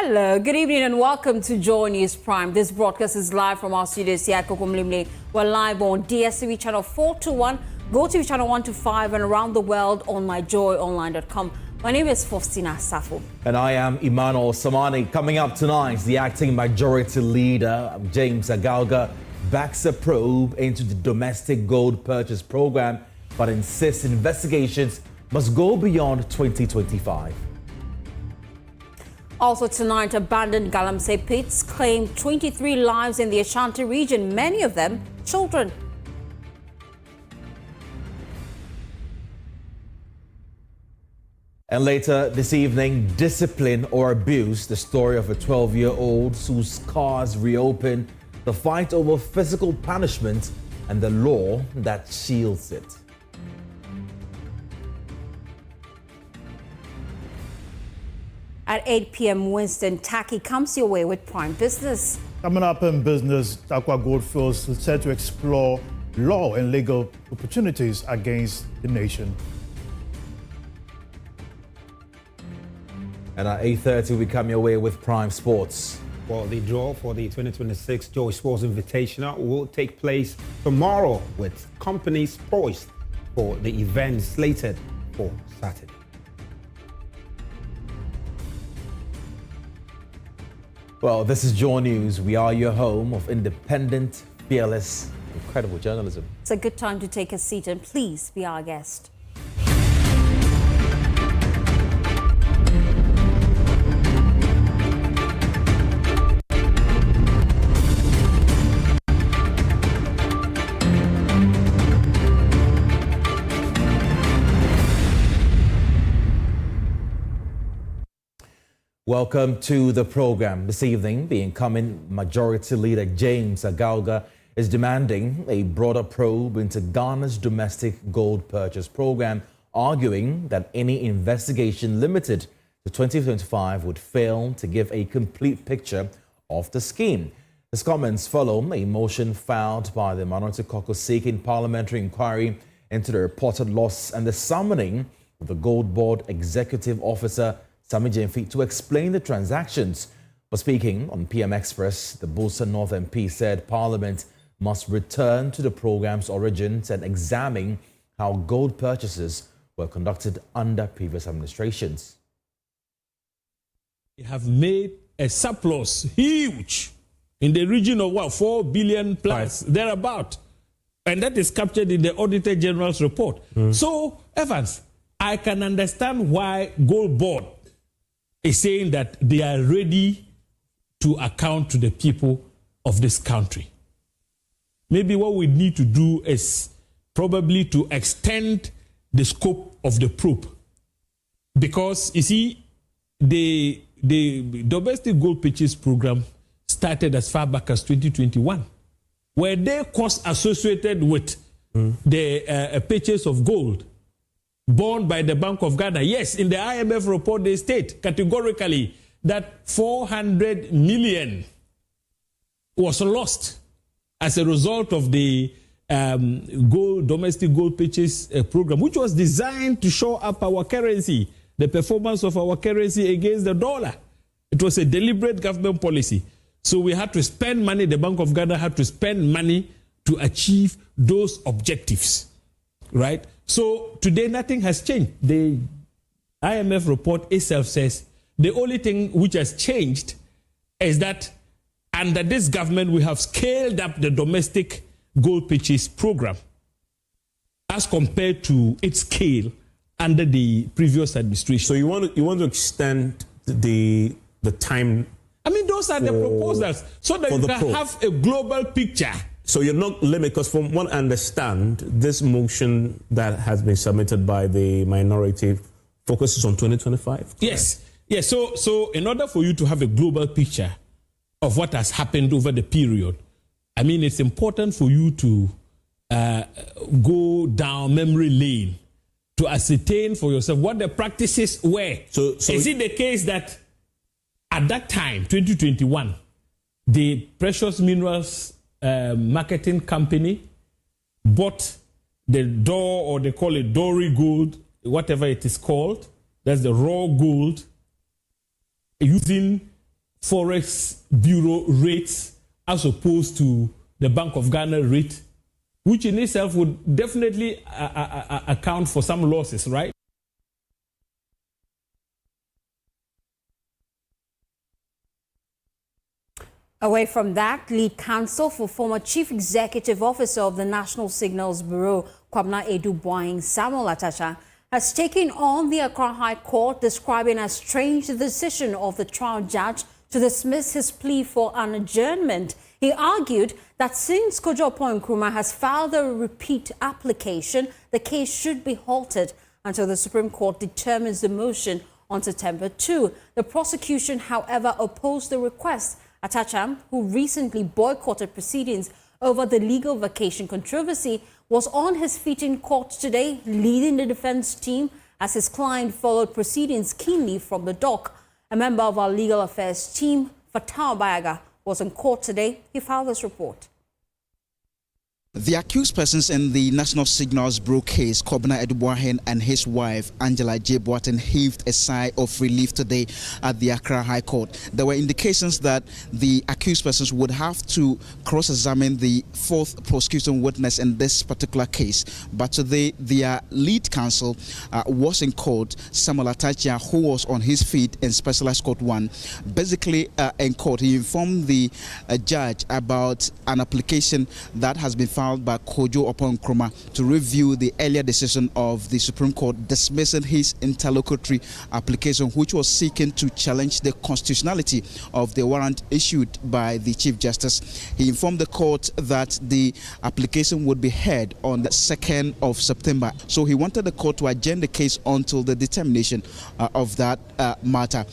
Hello, good evening and welcome to JoyNews Prime. This broadcast is live from our studios here at Kokomlimle. We're live on DSTV channel 421, GoTV channel 125 and around the world on myjoyonline.com. My name is Fostina Sarfo. And I am Emmanuel. Samani. Coming up tonight, the acting Majority Leader James Agalga backs a probe into the domestic gold purchase program, but insists investigations must go beyond 2025. Also tonight, abandoned Galamsey pits claim 23 lives in the Ashanti region, many of them children. And later this evening, discipline or abuse, the story of a 12-year-old whose scars reopen, the fight over physical punishment and the law that shields it. At 8 p.m. Winston Tacky comes your way with Prime Business. Coming up in business, Aqua Goldfields is set to explore law and legal opportunities against the nation. And at 8:30, we come your way with Prime Sports. Well, the draw for the 2026 Joy Sports Invitational will take place tomorrow with companies poised for the event slated for Saturday. Well, this is JoyNews. We are your home of independent, fearless, incredible journalism. It's a good time to take a seat and please be our guest. Welcome to the program. This evening, the incoming Majority Leader James Agalga is demanding a broader probe into Ghana's domestic gold purchase program, arguing that any investigation limited to 2025 would fail to give a complete picture of the scheme. His comments follow a motion filed by the Minority Caucus seeking parliamentary inquiry into the reported loss and the summoning of the GoldBod executive officer Samani to explain the transactions. But speaking on PM Express, the Bolsa North MP said Parliament must return to the program's origins and examine how gold purchases were conducted under previous administrations. They have made a surplus huge in the region of what, 4 billion plus, thereabout. And that is captured in the Auditor General's report. So, Evans, I can understand why GoldBod is saying that they are ready to account to the people of this country. Maybe what we need to do is probably to extend the scope of the probe. Because, you see, the domestic gold purchase program started as far back as 2021. Were there costs associated with the purchase of gold borne by the Bank of Ghana? Yes, in the IMF report, they state categorically that 400 million was lost as a result of the domestic gold purchase program, which was designed to show up our currency, the performance of our currency against the dollar. It was a deliberate government policy. So we had to spend money, the Bank of Ghana had to spend money to achieve those objectives, right? So today, nothing has changed. The IMF report itself says the only thing which has changed is that under this government, we have scaled up the domestic gold purchase program as compared to its scale under the previous administration. So you want to extend the time? I mean, those are the proposals so that you can have a global picture. So you're not limited, because from what I understand, this motion that has been submitted by the minority focuses on 2025. Correct? Yes. Yes. So in order for you to have a global picture of what has happened over the period, I mean, it's important for you to go down memory lane to ascertain for yourself what the practices were. So is it the case that at that time, 2021, the precious minerals marketing company bought the Dor, or they call it Dory gold, whatever it is called, that's the raw gold, using Forex Bureau rates as opposed to the Bank of Ghana rate, which in itself would definitely account for some losses, right? Away from that, lead counsel for former Chief Executive Officer of the National Signals Bureau, Akufo-Addo Samuel Atacha, has taken on the Accra High Court, describing as strange the decision of the trial judge to dismiss his plea for an adjournment. He argued that since Kojo Nkrumah has filed a repeat application, the case should be halted until the Supreme Court determines the motion on September 2. The prosecution, however, opposed the request. Atacha, who recently boycotted proceedings over the legal vacation controversy, was on his feet in court today, leading the defense team as his client followed proceedings keenly from the dock. A member of our legal affairs team, Fostina, was in court today. He filed this report. The accused persons in the National Signals Bureau case, Akufo-Addo and his wife, Angela J. Boateng, heaved a sigh of relief today at the Accra High Court. There were indications that the accused persons would have to cross-examine the fourth prosecution witness in this particular case. But today, their lead counsel was in court, Samuel Atacha, who was on his feet in Specialized Court 1. Basically, in court, he informed the judge about an application that has been filed by Kojo Nkrumah to review the earlier decision of the Supreme Court dismissing his interlocutory application, which was seeking to challenge the constitutionality of the warrant issued by the Chief Justice. He informed the court that the application would be heard on the 2nd of September. So he wanted the court to adjourn the case until the determination of that matter.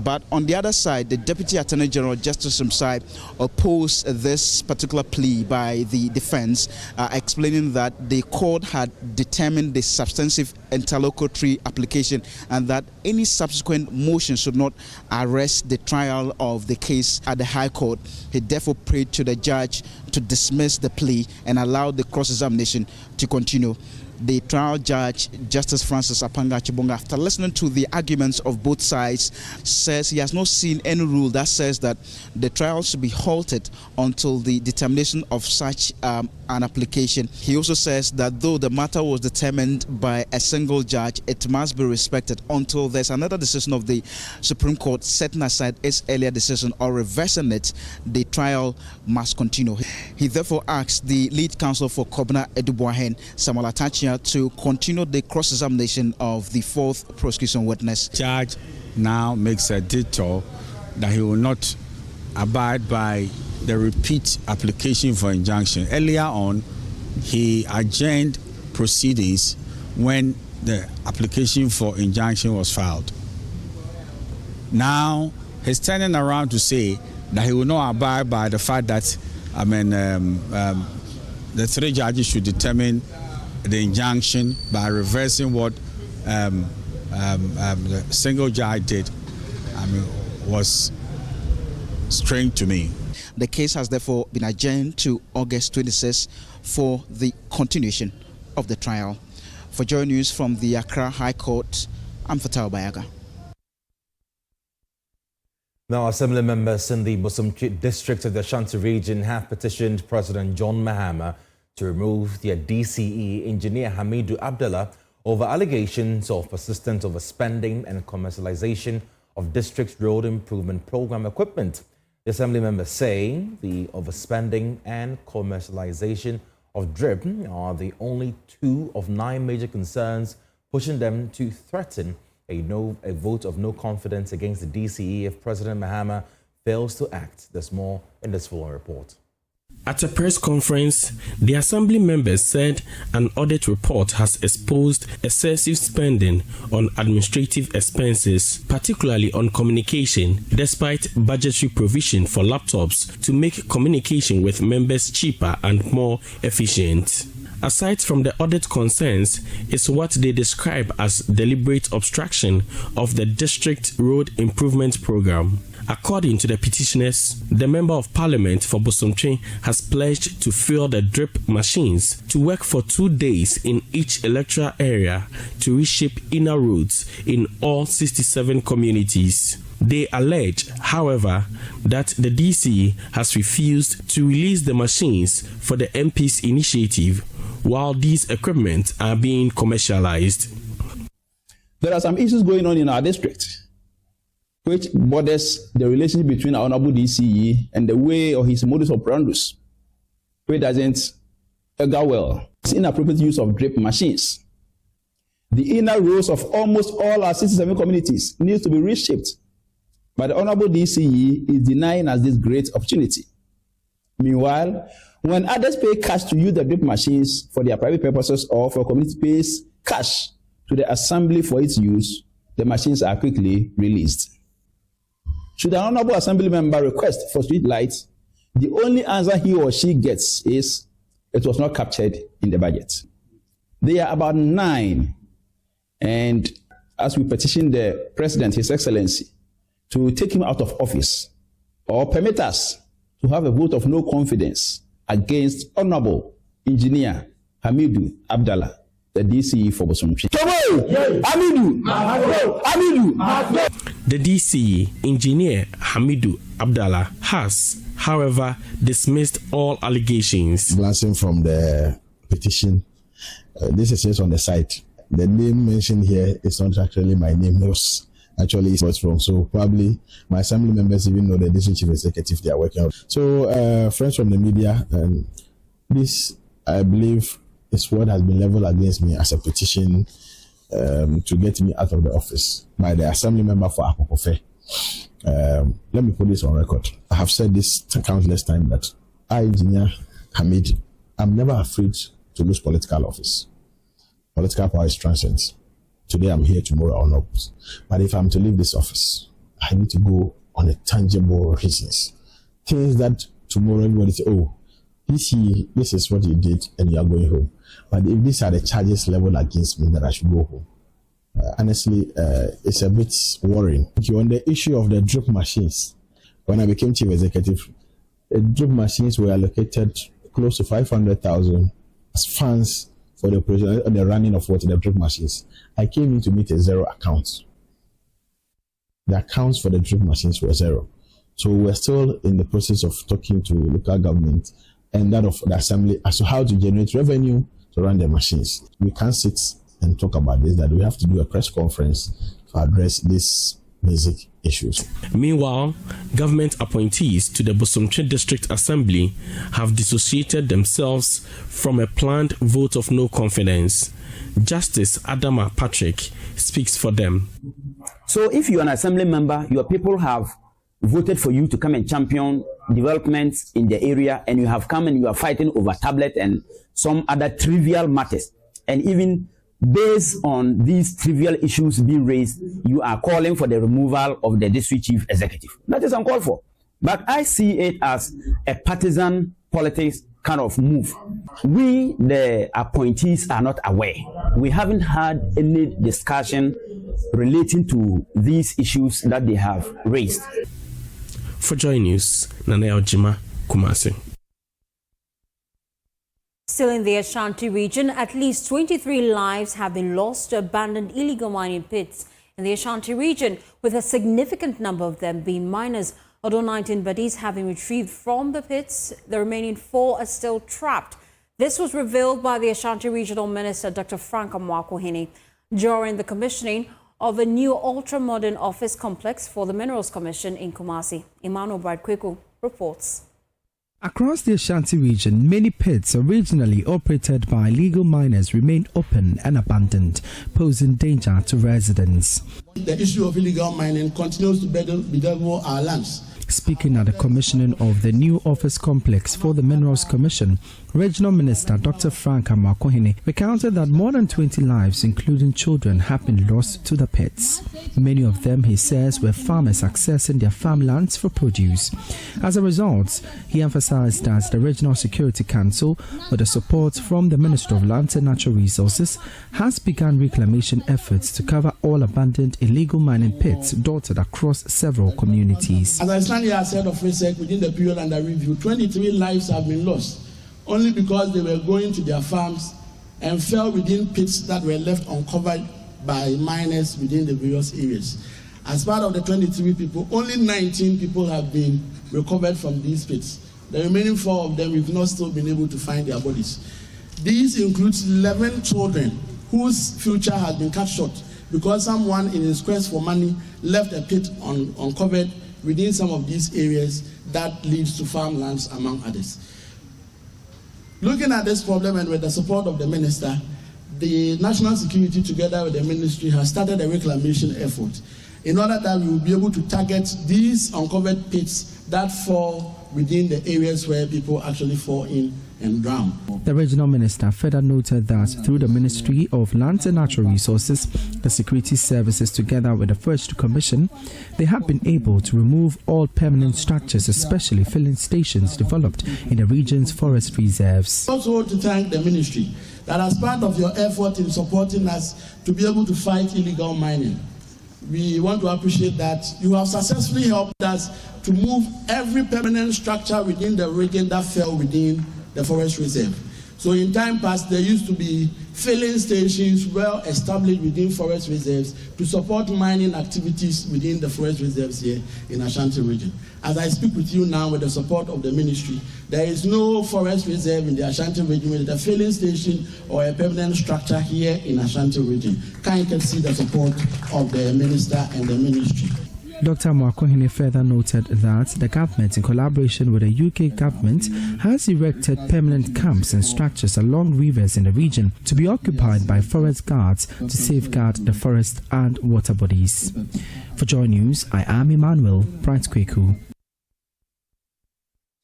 But on the other side, the Deputy Attorney General, Justice Msai, opposed this particular plea by the defense, explaining that the court had determined the substantive interlocutory application and that any subsequent motion should not arrest the trial of the case at the High Court. He therefore prayed to the judge to dismiss the plea and allow the cross-examination to continue. The trial judge, Justice Francis Apanga Chibonga, after listening to the arguments of both sides, says he has not seen any rule that says that the trial should be halted until the determination of such an application. He also says that though the matter was determined by a single judge, it must be respected until there's another decision of the Supreme Court setting aside its earlier decision or reversing it. The trial must continue. He therefore asked the lead counsel for Akufo-Addo, Samuel Atacha, to continue the cross-examination of the fourth prosecution witness. Judge now makes a detour that he will not abide by the repeat application for injunction. Earlier on, he adjourned proceedings when the application for injunction was filed. Now, he's turning around to say that he will not abide by the fact that, the three judges should determine the injunction by reversing what the single judge did. Was strange to me. The case has therefore been adjourned to August 26 for the continuation of the trial. For JoyNews from the Accra High Court, I'm Fostina. Now, Assembly members in the Muslim district of the Ashanti region have petitioned President John Mahama to remove their DCE engineer Hamidu Abdullah over allegations of persistent overspending and commercialization of district road improvement program equipment. The Assembly members say the overspending and commercialization of DRIP are the only 2 of 9 major concerns, pushing them to threaten a vote of no confidence against the DCE if President Mahama fails to act. There's more in this following report. At a press conference, the Assembly members said an audit report has exposed excessive spending on administrative expenses, particularly on communication, despite budgetary provision for laptops to make communication with members cheaper and more efficient. Aside from the audit concerns, is what they describe as deliberate obstruction of the district road improvement program. According to the petitioners, the Member of Parliament for Bosomtwe has pledged to fill the drip machines to work for 2 days in each electoral area to reshape inner roads in all 67 communities. They allege, however, that the DCE has refused to release the machines for the MP's initiative while these equipment are being commercialized. There are some issues going on in our district which borders the relationship between our honorable DCE and the way or his modus operandus, which doesn't go well. It's inappropriate use of drip machines. The inner rows of almost all our 67 communities needs to be reshaped. But the honorable DCE is denying us this great opportunity. Meanwhile, when others pay cash to use the drip machines for their private purposes or for community pays cash to the assembly for its use, the machines are quickly released. Should an honorable assembly member request for street lights, the only answer he or she gets is it was not captured in the budget. They are about 9. And as we petition the President, His Excellency, to take him out of office or permit us to have a vote of no confidence against Honorable Engineer Hamidu Abdallah, the DCE for Bosomtwi. The DCE, Engineer Hamidu Abdallah, has, however, dismissed all allegations. Glancing from the petition, this is just on the site. The name mentioned here is not actually my name. Actually, it was from. So probably my assembly members even know the district chief executive they are working on. So friends from the media, this I believe is what has been leveled against me as a petition to get me out of the office by the assembly member for Akufo-Addo. Let me put this on record. I have said this countless times that I, Engineer Hamid, I'm never afraid to lose political office. Political power is transient. Today I'm here, tomorrow I'm not. But if I'm to leave this office, I need to go on a tangible reasons. Things that tomorrow everybody say, oh, this is what you did and you are going home. But if these are the charges leveled against me that I should go home, honestly, it's a bit worrying. On the issue of the drip machines, when I became chief executive, the drip machines were allocated close to 500,000 as funds for the operation, the running of the drip machines. I came in to meet a zero account. The accounts for the drip machines were zero. So we're still in the process of talking to local government and that of the assembly as to how to generate revenue to run the machines. We can't sit and talk about this, that we have to do a press conference to address these basic issues. Meanwhile, government appointees to the Bosomtwi District Assembly have dissociated themselves from a planned vote of no confidence. Justice Adama Patrick speaks for them. So if you're an assembly member, your people have voted for you to come and champion developments in the area, and you have come and you are fighting over tablet and some other trivial matters, and even based on these trivial issues being raised, you are calling for the removal of the district chief executive. That is uncalled for. But I see it as a partisan politics kind of move. We, the appointees, are not aware. We haven't had any discussion relating to these issues that they have raised. For JoyNews, Nana Ojima, Kumasi. Still in the Ashanti region, at least 23 lives have been lost to abandoned illegal mining pits in the Ashanti region, with a significant number of them being miners. Although 19 bodies have been retrieved from the pits, the remaining 4 are still trapped. This was revealed by the Ashanti Regional Minister, Dr. Frank Amwakohene, during the commissioning of a new ultra-modern office complex for the Minerals Commission in Kumasi. Emmanuel reports. Across the Ashanti region, many pits originally operated by illegal miners remain open and abandoned, posing danger to residents. The issue of illegal mining continues to bedevil our lands. Speaking at the commissioning of the new office complex for the Minerals Commission, Regional Minister Dr. Frank Amwakohene recounted that more than 20 lives, including children, have been lost to the pits. Many of them, he says, were farmers accessing their farmlands for produce. As a result, he emphasized that the Regional Security Council, with the support from the Ministry of Lands and Natural Resources, has begun reclamation efforts to cover all abandoned illegal mining pits dotted across several communities. As I stand here as head of research, within the period under review, 23 lives have been lost only because they were going to their farms and fell within pits that were left uncovered by miners within the various areas. As part of the 23 people, only 19 people have been recovered from these pits. The remaining 4 of them, we've not still been able to find their bodies. These includes 11 children whose future has been cut short because someone in his quest for money left a pit uncovered within some of these areas that leads to farmlands, among others. Looking at this problem and with the support of the minister, the national security together with the ministry has started a reclamation effort in order that we will be able to target these uncovered pits that fall within the areas where people actually fall in and drown. The regional minister further noted that through the Ministry of Lands and Natural Resources, the security services together with the Forestry Commission, they have been able to remove all permanent structures, especially filling stations developed in the region's forest reserves. I also want to thank the ministry that as part of your effort in supporting us to be able to fight illegal mining, we want to appreciate that you have successfully helped us to move every permanent structure within the region that fell within the forest reserve. So in time past, there used to be filling stations well established within forest reserves to support mining activities within the forest reserves here in Ashanti region. As I speak with you now with the support of the ministry, there is no forest reserve in the Ashanti region with a filling station or a permanent structure here in Ashanti region. Can you see the support of the minister and the ministry? Dr. Mwakohene further noted that the government, in collaboration with the UK government, has erected permanent camps and structures along rivers in the region to be occupied by forest guards to safeguard the forest and water bodies. For JoyNews, I am Emmanuel, Bright Kweku.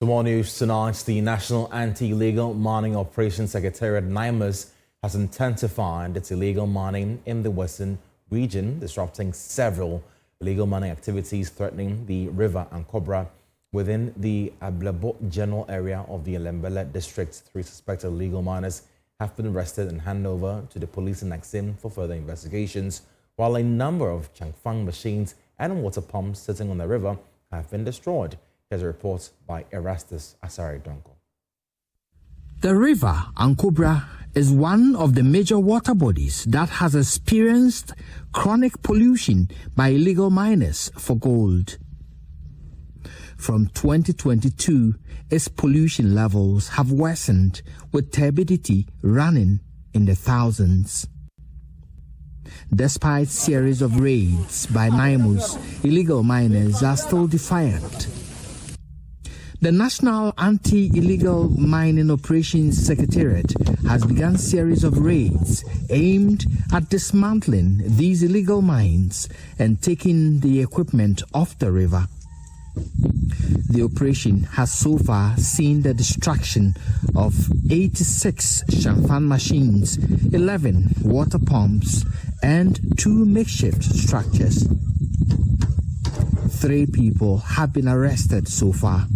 To more news tonight, the National Anti-Illegal Mining Operations Secretariat NIMAS has intensified its illegal mining in the western region, disrupting several illegal mining activities threatening the river and Cobra within the Ablabo general area of the Elembele district. 3 suspected illegal miners have been arrested and handed over to the police in Axim for further investigations, while a number of Changfang machines and water pumps sitting on the river have been destroyed. Here's a report by Erastus Asare-Donko. The river Ankobra is one of the major water bodies that has experienced chronic pollution by illegal miners for gold. From 2022, its pollution levels have worsened, with turbidity running in the thousands. Despite series of raids by NIMAS, illegal miners are still defiant. The National Anti-Illegal Mining Operations Secretariat has begun a series of raids aimed at dismantling these illegal mines and taking the equipment off the river. The operation has so far seen the destruction of 86 Shanfan machines, 11 water pumps, and 2 makeshift structures. 3 people have been arrested so far.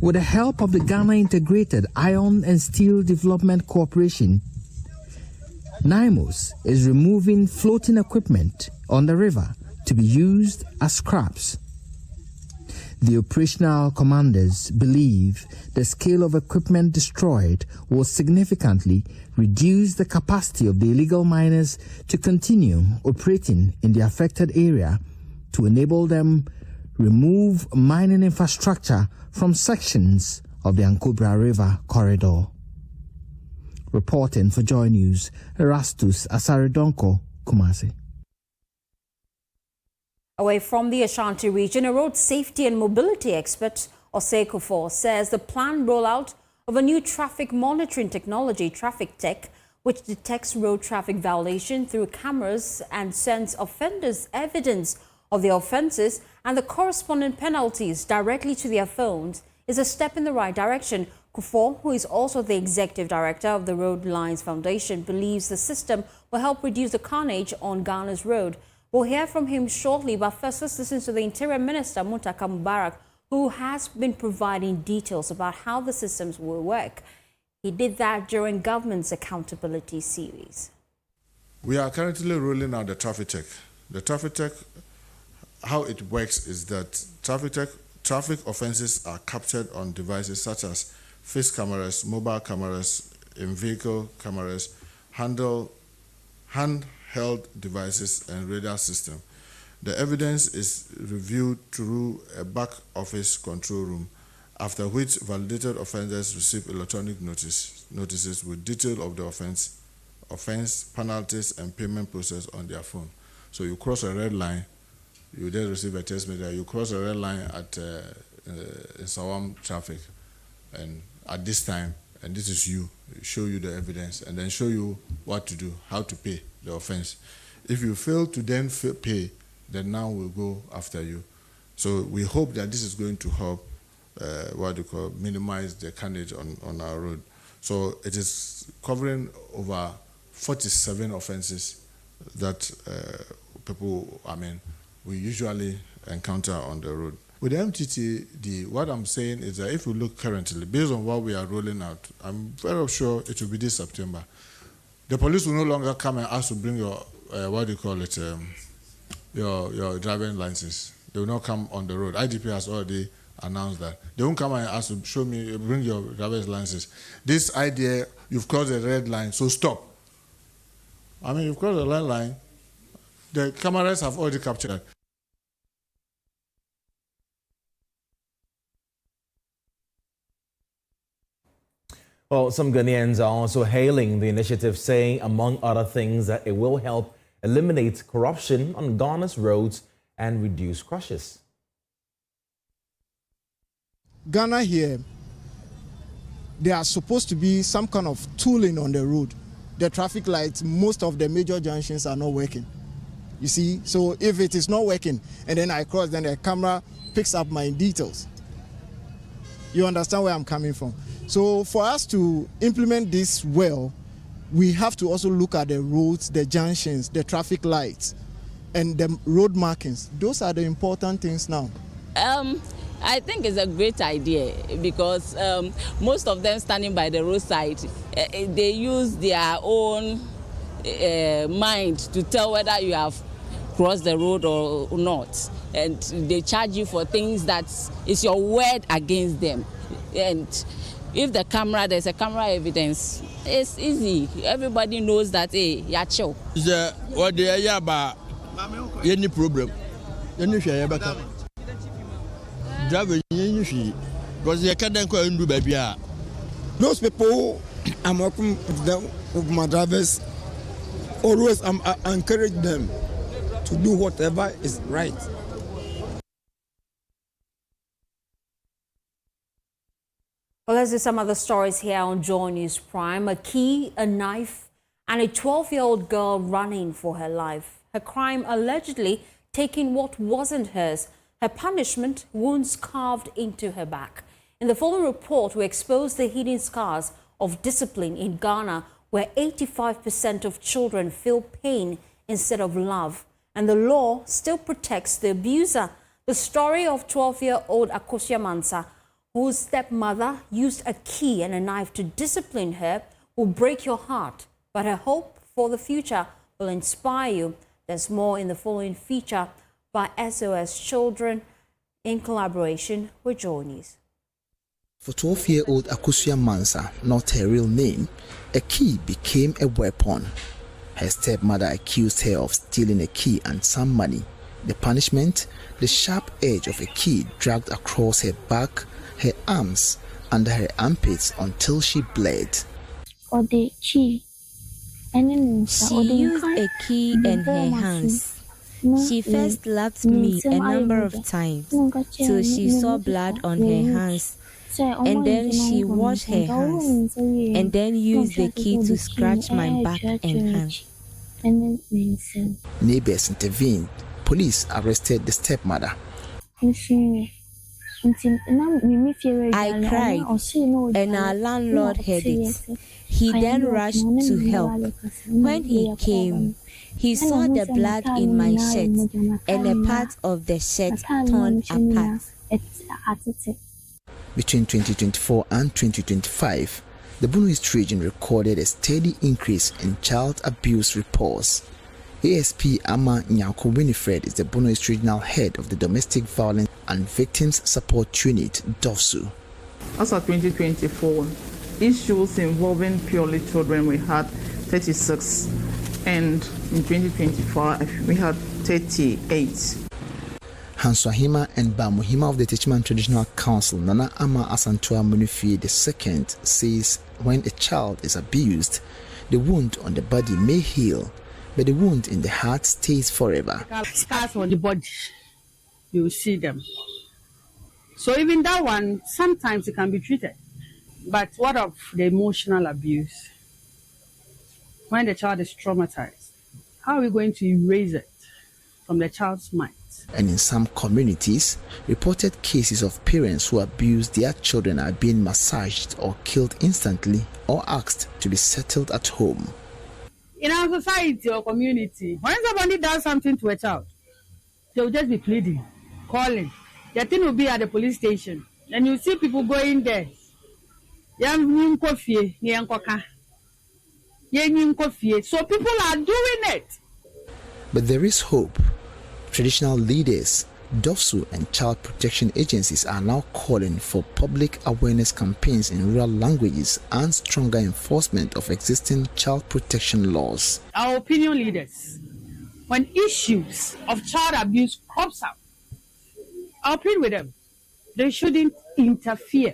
With the help of the Ghana Integrated Iron and Steel Development Corporation, NIMAS is removing floating equipment on the river to be used as scraps. The operational commanders believe the scale of equipment destroyed will significantly reduce the capacity of the illegal miners to continue operating in the affected area to enable them remove mining infrastructure from sections of the Ankobra River corridor. Reporting for JoyNews, Erastus Asare-Donko, Kumasi. Away from the Ashanti region, a road safety and mobility expert, Akufo-Addo, says the planned rollout of a new traffic monitoring technology, Traffic Tech, which detects road traffic violation through cameras and sends offenders evidence of the offences and the corresponding penalties directly to their phones, is a step in the right direction. Akufo, who is also the executive director of the Road Lines Foundation, believes the system will help reduce the carnage on Ghana's road. We'll hear from him shortly, but first let's listen to the Interior Minister, Muntaka Mubarak, who has been providing details about how the systems will work. He did that during government's accountability series. We are currently rolling out the Traffic Tech. The Traffic Tech, how it works is that traffic offences are captured on devices such as face cameras, mobile cameras, in-vehicle cameras, handheld devices, and radar system. The evidence is reviewed through a back office control room, after which validated offenders receive electronic notices with detail of the offense, penalties, and payment process on their phone. So you cross a red line, you then receive a text message. You cross a red line at in Sawam traffic, and at this time, and this is you, show you the evidence, and then show you what to do, how to pay the offense. If you fail to then pay, then now we'll go after you. So we hope that this is going to help minimize the carnage on our road. So it is covering over 47 offenses that we usually encounter on the road. With the MTTD, what I'm saying is that if you look currently, based on what we are rolling out, I'm very sure it will be this September. The police will no longer come and ask to bring your, your driving license. They will not come on the road. IDP has already announced that. They won't come and ask to show me, bring your driver's license. This idea, you've crossed the red line, so stop. You've crossed the red line. The cameras have already captured. Well, some Ghanaians are also hailing the initiative, saying, among other things, that it will help eliminate corruption on Ghana's roads and reduce crashes. Ghana here, there are supposed to be some kind of tooling on the road. The traffic lights, most of the major junctions are not working. You see, so if it is not working and then I cross, then the camera picks up my details. You understand where I'm coming from? So for us to implement this well, we have to also look at the roads, the junctions, the traffic lights, and the road markings. Those are the important things now. I think it's a great idea because most of them standing by the roadside, they use their own mind to tell whether you have crossed the road or not. And they charge you for things that is your word against them. And if there's a camera evidence, it's easy. Everybody knows that, hey, you're chill. What they are about any problem? Any share about driving because they can't do baby. Those people, I'm working with them, with my drivers, always I encourage them to do whatever is right. Well, let's do some other stories here on JoyNews Prime. A key, a knife, and a 12-year-old girl running for her life. Her crime allegedly taking what wasn't hers. Her punishment, wounds carved into her back. In the following report, we expose the hidden scars of discipline in Ghana, where 85% of children feel pain instead of love. And the law still protects the abuser. The story of 12-year-old Akufo-Addo, whose stepmother used a key and a knife to discipline her, will break your heart. But her hope for the future will inspire you. There's more in the following feature by SOS Children in collaboration with JoyNews. For 12-year-old Akufo-Addo, not her real name, a key became a weapon. Her stepmother accused her of stealing a key and some money. The punishment? The sharp edge of a key dragged across her back, her arms, under her armpits until she bled. She used a key in her hands. She first slapped me a number of times till she saw blood on her hands, and then she washed her hands and then used the key to scratch my back and hands. Neighbors intervened. Police arrested the stepmother. I cried, and our landlord heard it. He then rushed to help. When he came, he saw the blood in my shirt and a part of the shirt torn apart. Between 2024 and 2025, the Bono East region recorded a steady increase in child abuse reports. ASP Ama Nyako Winifred is the Bono East regional head of the Domestic Violence and Victims Support Unit, DOVSU. As of 2024, issues involving purely children, we had 36, and in 2025 we had 38. Hanswahima and Bamuhima of the Techiman Traditional Council, Nana Ama Asantua Munufie II, says when a child is abused, the wound on the body may heal, but the wound in the heart stays forever. Scars on the body, you will see them. So even that one, sometimes it can be treated. But what of the emotional abuse? When the child is traumatized, how are we going to erase it from the child's mind? And in some communities, reported cases of parents who abuse their children are being massaged or killed instantly or asked to be settled at home. In our society or community, when somebody does something to a child, they will just be pleading, calling. The thing will be at the police station. And you see people going there. So people are doing it. But there is hope. Traditional leaders, DOFSU and child protection agencies are now calling for public awareness campaigns in rural languages and stronger enforcement of existing child protection laws. Our opinion leaders, when issues of child abuse crops up, I'll plead with them. They shouldn't interfere.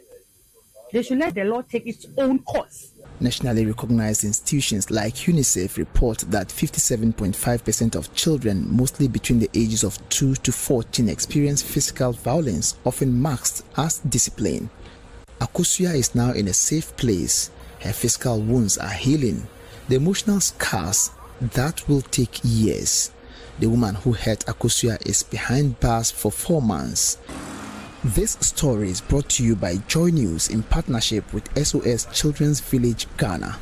They should let the law take its own course. Nationally recognized institutions like UNICEF report that 57.5% of children, mostly between the ages of 2 to 14, experience physical violence, often masked as discipline. Akosua is now in a safe place. Her physical wounds are healing. The emotional scars, that will take years. The woman who hurt Akosua is behind bars for 4 months. This story is brought to you by JoyNews in partnership with SOS Children's Village, Ghana.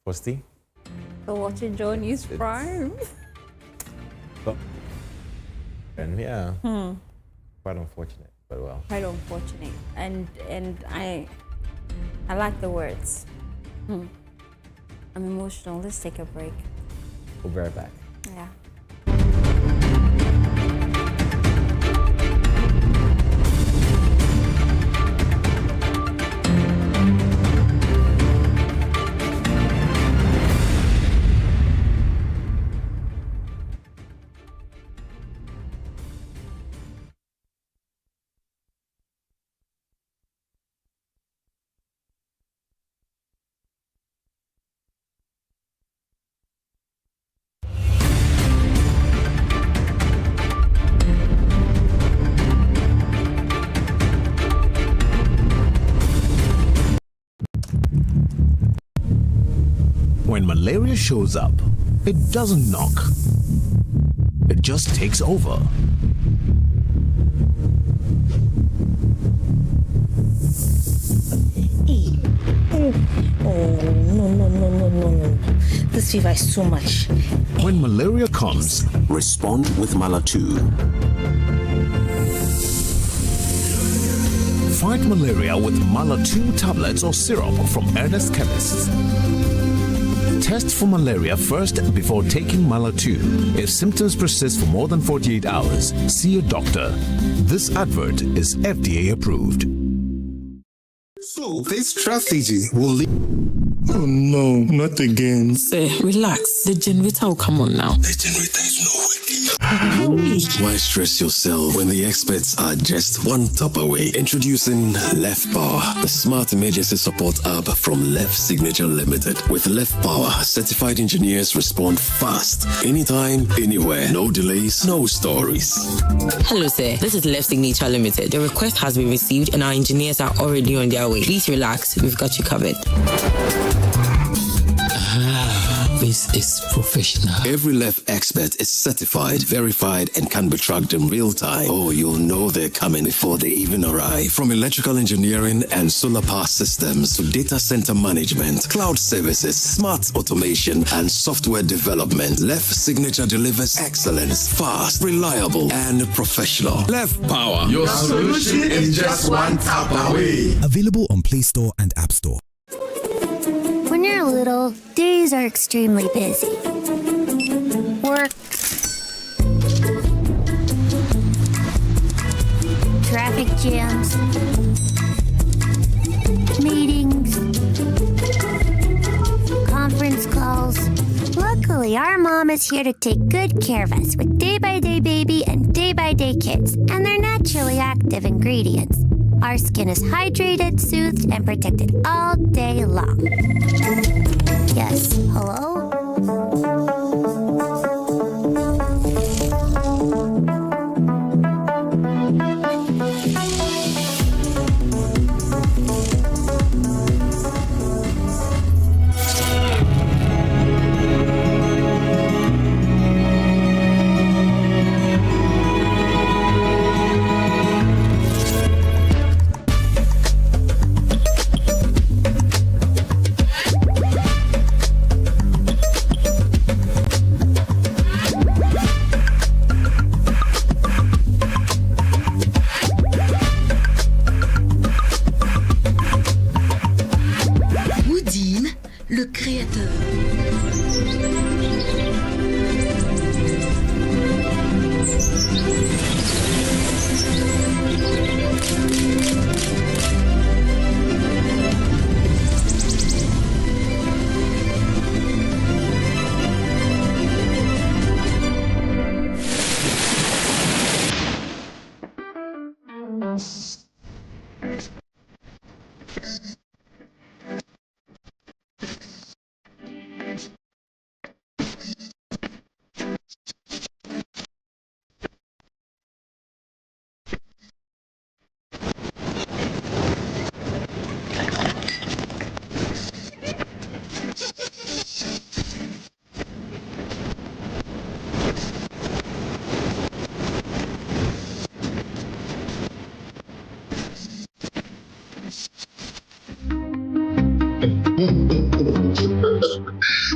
Fosti? So watching JoyNews Prime. And yeah, quite unfortunate, but well. Quite unfortunate, and I like the words. I'm emotional. Let's take a break. We'll be right back. Yeah. When malaria shows up, it doesn't knock. It just takes over. No. This fever is too much. When malaria comes, respond with Mala-2. Fight malaria with Mala-2 tablets or syrup from Ernest Chemists. Test for malaria first before taking Mala-2. If symptoms persist for more than 48 hours, see a doctor. This advert is FDA approved. So, this strategy will lead... Oh no, not again. Sir, relax. The generator will come on now. The generator is not working. Why stress yourself when the experts are just one tap away? Introducing Left Power, the smart emergency support app from Left Signature Limited. With Left Power, certified engineers respond fast, anytime, anywhere. No delays, no stories. Hello, sir. This is Left Signature Limited. The request has been received and our engineers are already on their way. Please relax. We've got you covered. This is professional. Every Left expert is certified, verified, and can be tracked in real time. Oh, you'll know they're coming before they even arrive. From electrical engineering and solar power systems to data center management, cloud services, smart automation, and software development, Left Signature delivers excellence, fast, reliable, and professional. Left Power. Your solution is just one tap away. Available on Play Store and App Store. When you're little, days are extremely busy. Work, traffic jams, meetings, conference calls. Luckily, Basically, our mom is here to take good care of us with day-by-day baby and day-by-day kids and their naturally active ingredients. Our skin is hydrated, soothed, and protected all day long. Yes, hello?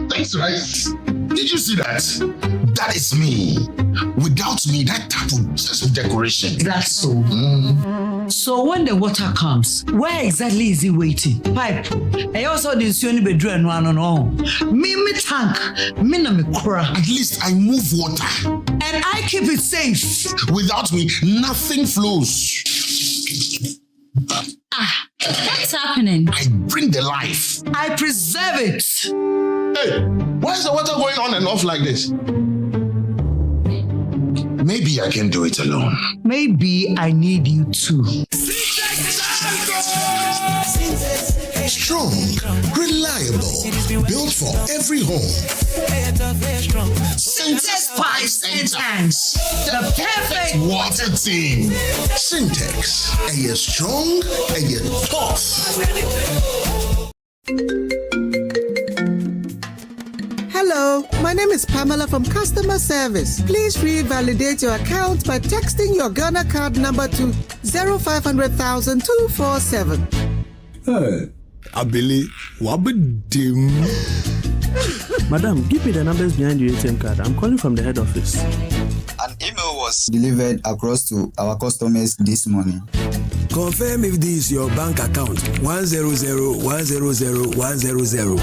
That's right. Did you see that? That is me. Without me, that tap would just be decoration. That's so. So when the water comes, where exactly is it waiting? Pipe. I also didn't see any bedroom no. Me tank. Me na me kura. At least I move water. And I keep it safe. Without me, nothing flows. What's happening? I bring the life. I preserve it. Hey, why is the water going on and off like this? Maybe I can do it alone. Maybe I need you too. Strong, reliable, built for every home. Syntex pipes and tanks. The perfect water team. Syntex. Are you strong? Are you tough? Hello, my name is Pamela from Customer Service. Please revalidate your account by texting your Ghana card number to 0500,000 247. Hey, Abili, wabadim. Madam, give me the numbers behind your ATM card. I'm calling from the head office. An email was delivered across to our customers this morning. Confirm if this is your bank account. 100,100,100.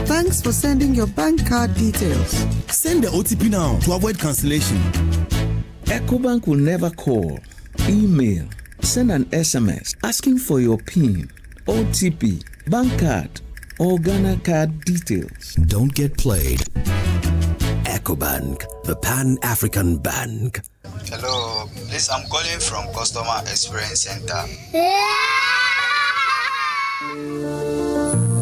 Thanks for sending your bank card details. Send the OTP now to avoid cancellation. EcoBank will never call, email, send an SMS asking for your PIN, OTP, bank card, or Ghana card details. Don't get played. EcoBank, the Pan-African Bank. Hello, please, I'm calling from Customer Experience Center.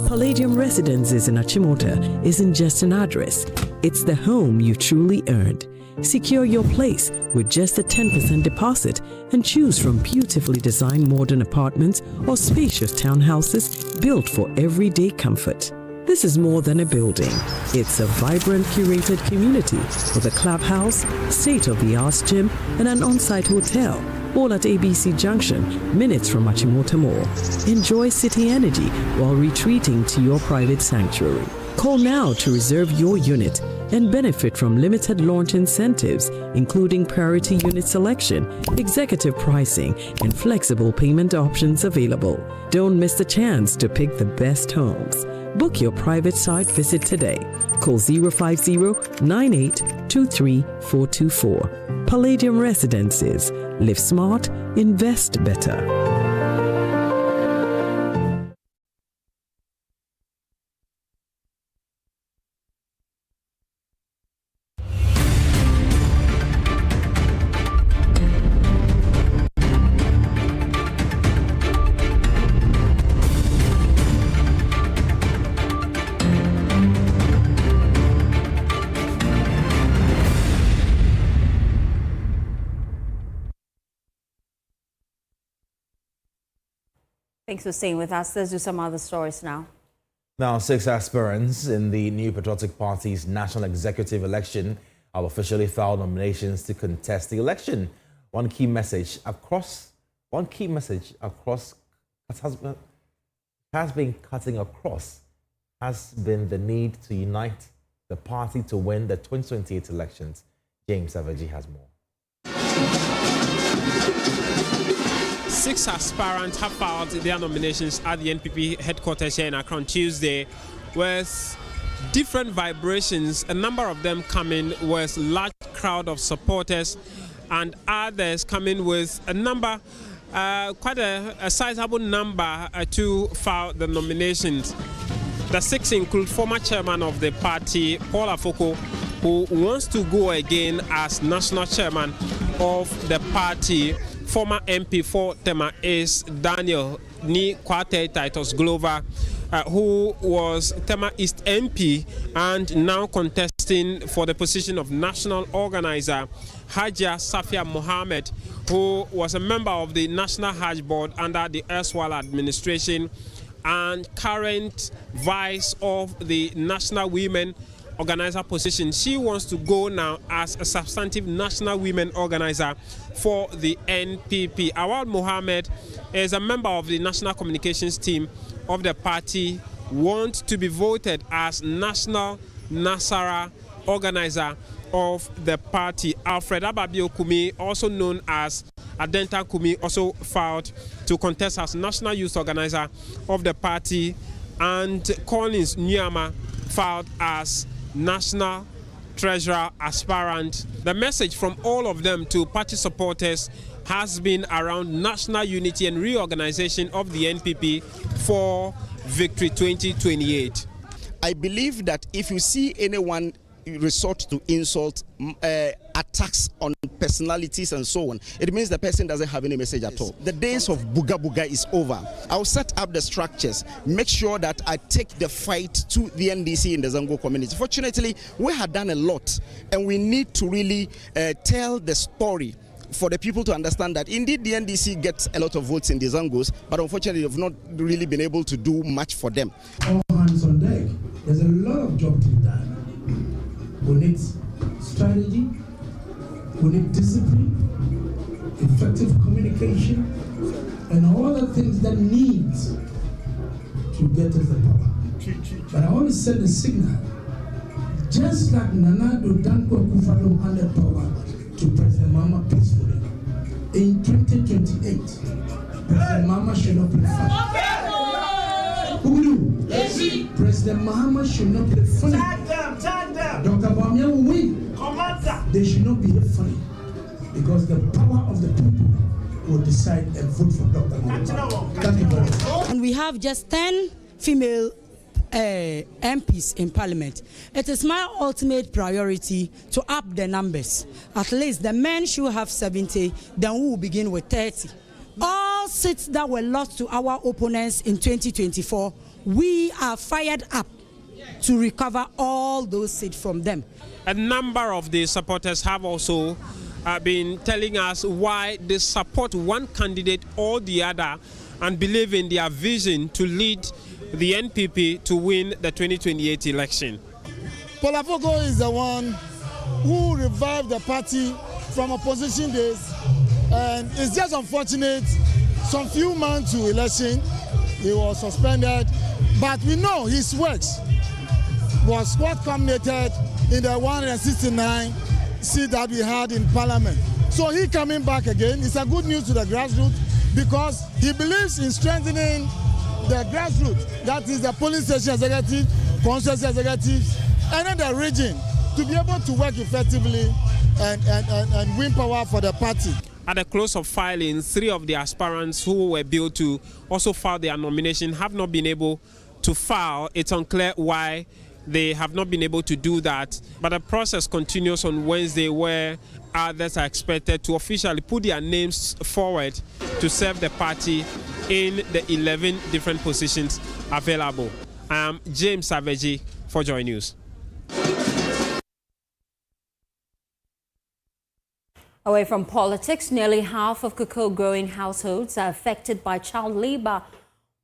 Palladium Residences in Achimota isn't just an address, it's the home you truly earned. Secure your place with just a 10% deposit and choose from beautifully designed modern apartments or spacious townhouses built for everyday comfort. This is more than a building. It's a vibrant, curated community with a clubhouse, state-of-the-art gym, and an on-site hotel, all at ABC Junction, minutes from Achimota Mall. Enjoy city energy while retreating to your private sanctuary. Call now to reserve your unit and benefit from limited launch incentives, including priority unit selection, executive pricing, and flexible payment options available. Don't miss the chance to pick the best homes. Book your private site visit today. Call 050-9823-424. Palladium Residences. Live smart, invest better. Thanks for staying with us. Let's do some other stories now. Now, 6 aspirants in the New Patriotic Party's national executive election have officially filed nominations to contest the election. One key message across has been cutting across has been the need to unite the party to win the 2028 elections. James Agalga has more. 6 aspirants have filed their nominations at the NPP headquarters here in Accra on Tuesday with different vibrations. A number of them coming with large crowd of supporters and others coming with a number, quite a sizable number to file the nominations. The 6 include former chairman of the party, Paul Afoko, who wants to go again as national chairman of the party. Former MP for Tema is Daniel Ni Kwate Titus Glover, who was Tema East MP and now contesting for the position of national organizer. Hajia Safia Mohammed, who was a member of the National Hajj Board under the erstwhile administration and current vice of the National Women Organizer position. She wants to go now as a substantive national women organizer for the NPP. Awad Mohammed is a member of the national communications team of the party, wants to be voted as national Nasara organizer of the party. Alfred Ababio Kumi, also known as Adenta Kumi, also filed to contest as national youth organizer of the party, and Collins Nyama filed as national treasurer aspirant. The message from all of them to party supporters has been around national unity and reorganization of the NPP for Victory 2028. I believe that if you see anyone resort to insult, attacks on personalities and so on, it means the person doesn't have any message at all. The days of Buga Buga is over. I'll set up the structures, make sure that I take the fight to the NDC in the Zango community. Fortunately, we have done a lot, and we need to really tell the story for the people to understand that indeed the NDC gets a lot of votes in the Zangos, but unfortunately have not really been able to do much for them. All hands on deck. There's a lot of job to be done. We need strategy, we need discipline, effective communication, and all the things that need to get us the power. But I want to send a signal, just like Nana Danko Akufo-Addo handed power to President Mama peacefully. In 2028, President Mama should not play funny. Who do? President Mahama should not play funny. Dr. Bamia will win. They should not be funny, because the power of the people will decide and vote for Dr. Mahama. Thank you very much. And we have just 10 female MPs in Parliament. It is my ultimate priority to up the numbers. At least the men should have 70, then we will begin with 30. All seats that were lost to our opponents in 2024, we are fired up to recover all those seats from them. A number of the supporters have also been telling us why they support one candidate or the other and believe in their vision to lead the NPP to win the 2028 election. Paul Afoko is the one who revived the party from opposition days, and it's just unfortunate, some few months to election, he was suspended, but we know his works was what culminated in the 169 seat that we had in Parliament. So he coming back again is a good news to the grassroots, because he believes in strengthening the grassroots, that is the polling station executive, constituency executives, and then the region, to be able to work effectively and win power for the party. At the close of filing, 3 of the aspirants who were billed to also file their nomination have not been able to file. It's unclear why they have not been able to do that, but the process continues on Wednesday, where others are expected to officially put their names forward to serve the party in the 11 different positions available. I am James Agalga for JoyNews. Away from politics, nearly half of cocoa growing households are affected by child labor,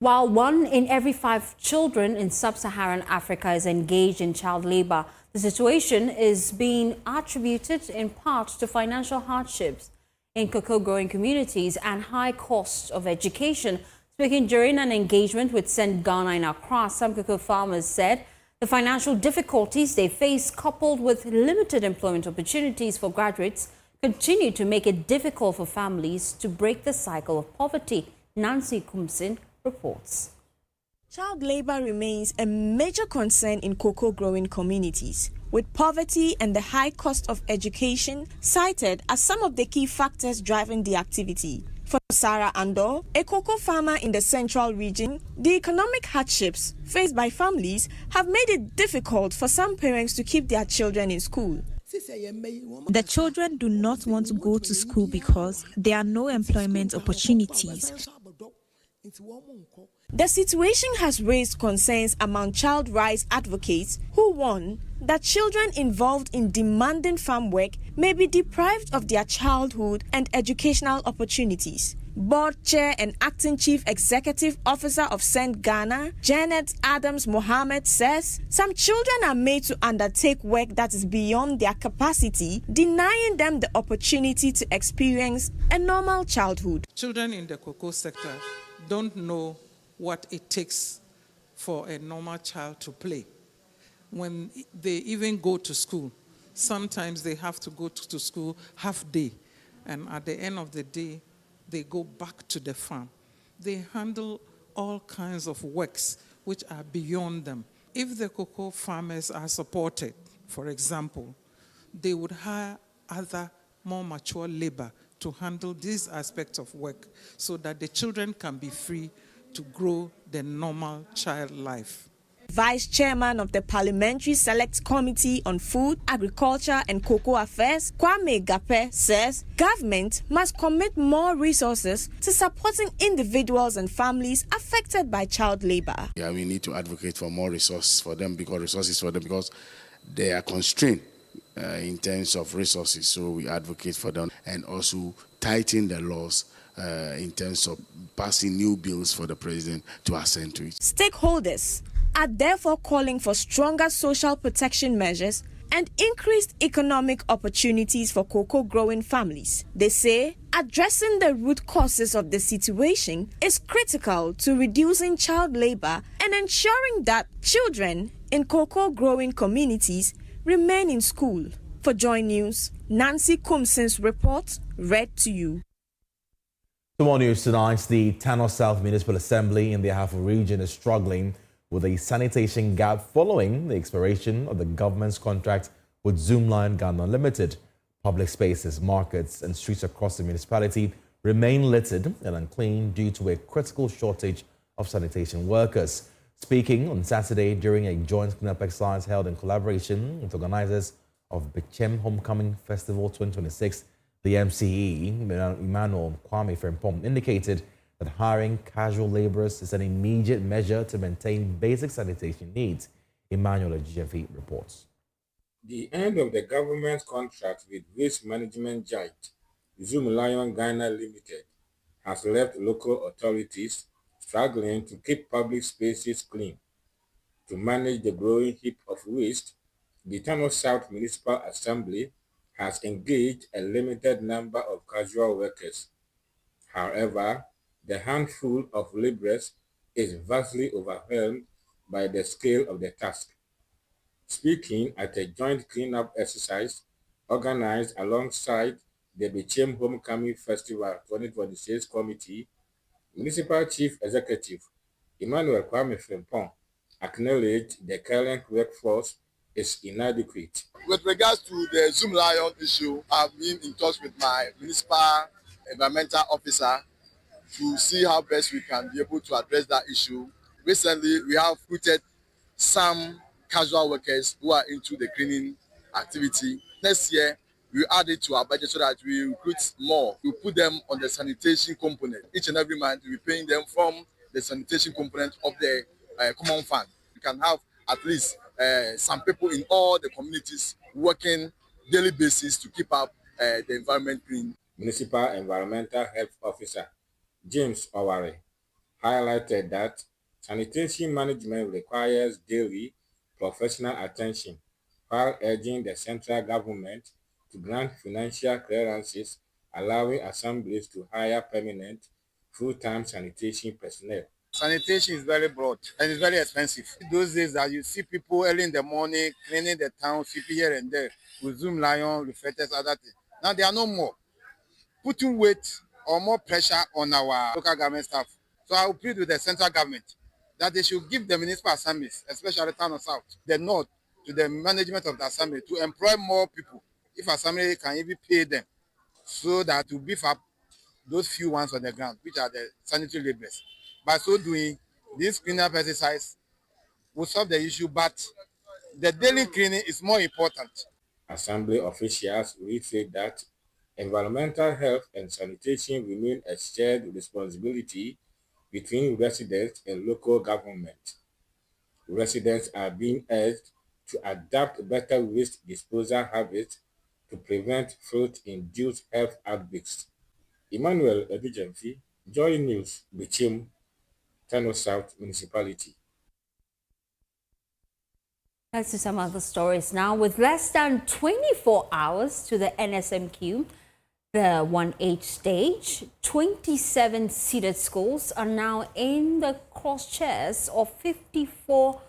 While 1 in every 5 children in sub-Saharan Africa is engaged in child labor, the situation is being attributed in part to financial hardships in cocoa-growing communities and high costs of education. Speaking during an engagement with Send Ghana in Accra, some cocoa farmers said the financial difficulties they face, coupled with limited employment opportunities for graduates, continue to make it difficult for families to break the cycle of poverty. Nancy Kumsin reports. Child labor remains a major concern in cocoa-growing communities, with poverty and the high cost of education cited as some of the key factors driving the activity. For Sarah Ando, a cocoa farmer in the central region, the economic hardships faced by families have made it difficult for some parents to keep their children in school. The children do not want to go to school because there are no employment opportunities. The situation has raised concerns among child rights advocates who warn that children involved in demanding farm work may be deprived of their childhood and educational opportunities. Board Chair and Acting Chief Executive Officer of Send Ghana, Janet Adams Mohammed, says some children are made to undertake work that is beyond their capacity, denying them the opportunity to experience a normal childhood. Children in the cocoa sector don't know what it takes for a normal child to play. When they even go to school, sometimes they have to go to school half day, and at the end of the day, they go back to the farm. They handle all kinds of works which are beyond them. If the cocoa farmers are supported, for example, they would hire other more mature labor to handle these aspects of work so that the children can be free to grow the normal child life. Vice Chairman of the Parliamentary Select Committee on Food, Agriculture and Cocoa Affairs, Kwame Gape, says government must commit more resources to supporting individuals and families affected by child labor. Yeah, we need to advocate for more resources for them because they are constrained in terms of resources. So we advocate for them and also tighten the laws in terms of passing new bills for the president to assent to it. Stakeholders are therefore calling for stronger social protection measures and increased economic opportunities for cocoa-growing families. They say addressing the root causes of the situation is critical to reducing child labor and ensuring that children in cocoa-growing communities remain in school. For JoyNews, Nancy Kumsin's report, read to you. More news tonight. The Tano South Municipal Assembly in the Ahafo region is struggling with a sanitation gap following the expiration of the government's contract with Zoomline Ghana Limited. Public spaces, markets and streets across the municipality remain littered and unclean due to a critical shortage of sanitation workers. Speaking on Saturday during a joint cleanup exercise held in collaboration with organizers of Bechem Homecoming Festival 2026, the MCE, Emmanuel indicated that hiring casual laborers is an immediate measure to maintain basic sanitation needs. Emmanuel reports. The end of the government's contract with waste management giant Zoomline Ghana Limited has left local authorities struggling to keep public spaces clean. To manage the growing heap of waste, the Tano South Municipal Assembly has engaged a limited number of casual workers. However, the handful of laborers is vastly overwhelmed by the scale of the task. Speaking at a joint cleanup exercise organized alongside the Bechem Homecoming Festival 2026 Committee, Municipal Chief Executive Emmanuel acknowledged the current workforce is inadequate. With regards to the Zoomline issue, I've been in touch with my municipal environmental officer to see how best we can be able to address that issue. Recently, we have recruited some casual workers who are into the cleaning activity. Next year, we add it to our budget so that we recruit more. We put them on the sanitation component. Each and every month, we're paying them from the sanitation component of the common fund. We can have at least some people in all the communities working daily basis to keep up the environment clean. Municipal Environmental Health Officer James Agalga highlighted that sanitation management requires daily professional attention, while urging the central government to grant financial clearances, allowing assemblies to hire permanent, full-time sanitation personnel. Sanitation is very broad and it's very expensive. Those days that you see people early in the morning cleaning the town, sweeping here and there, with Zoom Lion, reflectors, other things. Now there are no more. Putting weight or more pressure on our local government staff. So I will plead with the central government that they should give the municipal assemblies, especially the town of South, the north, to the management of the assembly to employ more people. If assembly can even pay them, so that to beef up those few ones on the ground, which are the sanitary laborers. By so doing, this cleanup exercise will solve the issue, but the daily cleaning is more important. Assembly officials reiterate that environmental health and sanitation remain a shared responsibility between residents and local government. Residents are being urged to adapt better waste disposal habits to prevent flood-induced health outbreaks. Emmanuel Ebijemfi, JoyNews, Bichim, Tano South Municipality. Let's do some other stories now. With less than 24 hours to the NSMQ, the 1H stage, 27 seeded schools are now in the crosshairs of 54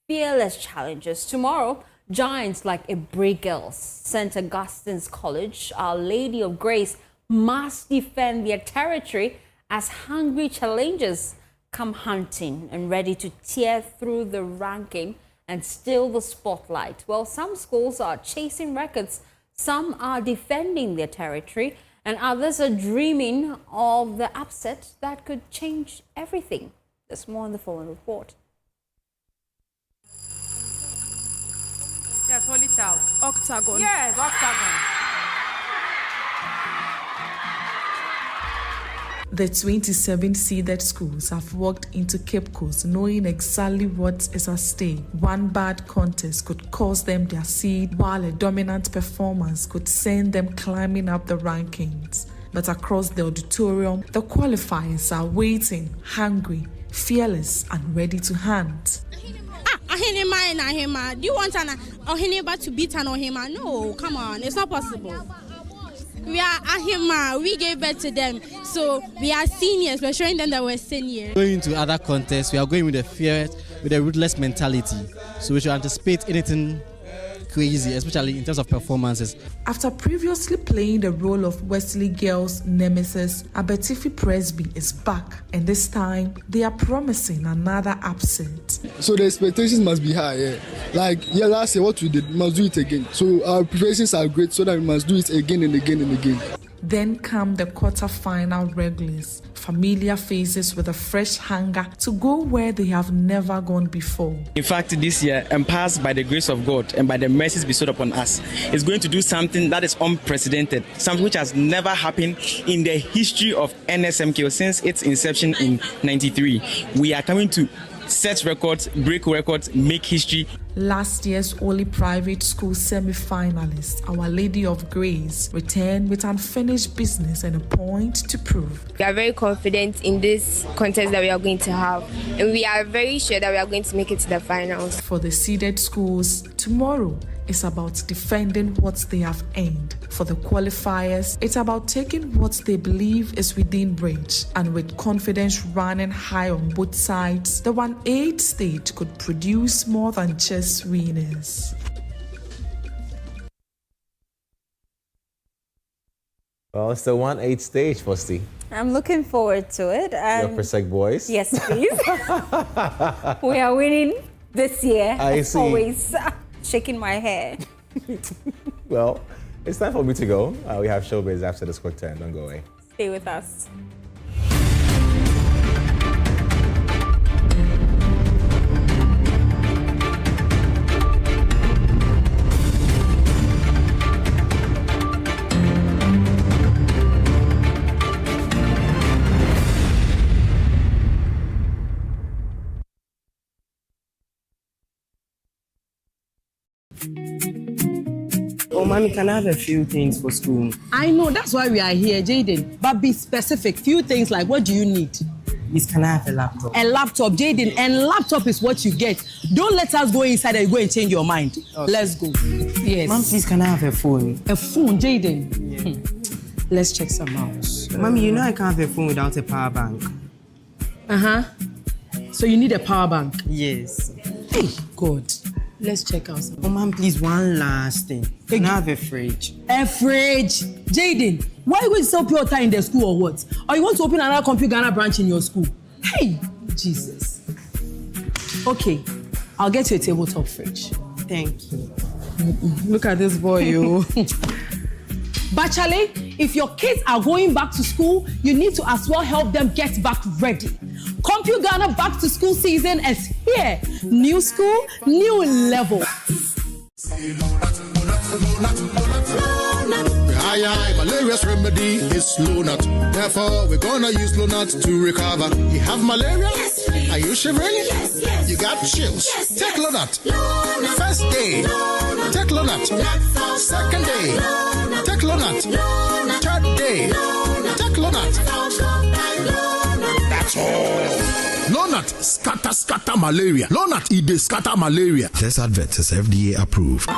fearless challengers. Tomorrow, giants like Ebre Girls, St. Augustine's College, Our Lady of Grace must defend their territory as hungry challengers come hunting and ready to tear through the ranking and steal the spotlight. Well, some schools are chasing records, some are defending their territory, and others are dreaming of the upset that could change everything. There's more in the following report. Yeah, call it out. Octagon. Yes, octagon. The 27 seeded schools have walked into Cape Coast knowing exactly what is at stake. One bad contest could cost them their seed, while a dominant performance could send them climbing up the rankings. But across the auditorium, the qualifiers are waiting, hungry, fearless, and ready to hunt. Ahinema and Ahima. Do you want an Ahineba to beat an Ohima? No, come on, it's not possible. We are Ahima, we gave birth to them, so we are seniors, we're showing them that we're seniors. Going to other contests, we are going with a fear, with a ruthless mentality, so we should anticipate anything crazy, especially in terms of performances. After previously playing the role of Wesley Girls' nemesis, Abetifi Presby is back, and this time they are promising another upset. So the expectations must be high. Yeah. Last year what we did, we must do it again. So our preparations are great, so that we must do it again and again and again. Then come the quarter-final regulars, familiar faces with a fresh hunger to go where they have never gone before. In fact, this year, empowered by the grace of God and by the mercies bestowed upon us, is going to do something that is unprecedented, something which has never happened in the history of NSMQ since its inception in '93. We are coming to set records, break records, make history. Last year's only private school semi-finalist, Our Lady of Grace, returned with unfinished business and a point to prove. We are very confident in this contest that we are going to have, and we are very sure that we are going to make it to the finals. For the seeded schools, tomorrow is about defending what they have earned. For the qualifiers, it's about taking what they believe is within reach. And with confidence running high on both sides, the 1/8 stage could produce more than just winners. Well, it's the 1/8 stage, Fosti. I'm looking forward to it. Your Persec boys. Yes, please. We are winning this year. I as see. Always shaking my hair. Well, it's time for me to go. We have showbiz after this quick turn. Don't go away. Stay with us. Oh, mommy, can I have a few things for school? I know, that's why we are here, Jaden. But be specific. Few things like, what do you need? Please, can I have a laptop? A laptop, Jaden, and laptop is what you get. Don't let us go inside and go and change your mind. Okay. Let's go. Yes. Mom, please, can I have a phone? A phone, Jaden? Yeah. Let's check some out. Mommy, you know I can't have a phone without a power bank. So you need a power bank? Yes. Hey, God. Let's check out some. Oh, Mom, please, one last thing. Can I have a fridge? A fridge? Jaden, why are you going to sell pure water in the school or what? Or you want to open another Compu Ghana branch in your school? Hey, Jesus. Okay, I'll get you a tabletop fridge. Thank you. Look at this boy, you. But Charlie, if your kids are going back to school, you need to as well help them get back ready. Compu Ghana back to school season is here. New school, new level. Malaria's remedy is Lonat. Therefore, we're gonna use Lonat to recover. You have malaria? Yes, are you shivering? Yes, yes. You got chills? Yes, take Lonat. First day, take Lonat. Second day, take Lonat. Third day, take Lonat. That's all. Lonat scatter malaria. Lonat ide scatter malaria. This advert is FDA approved.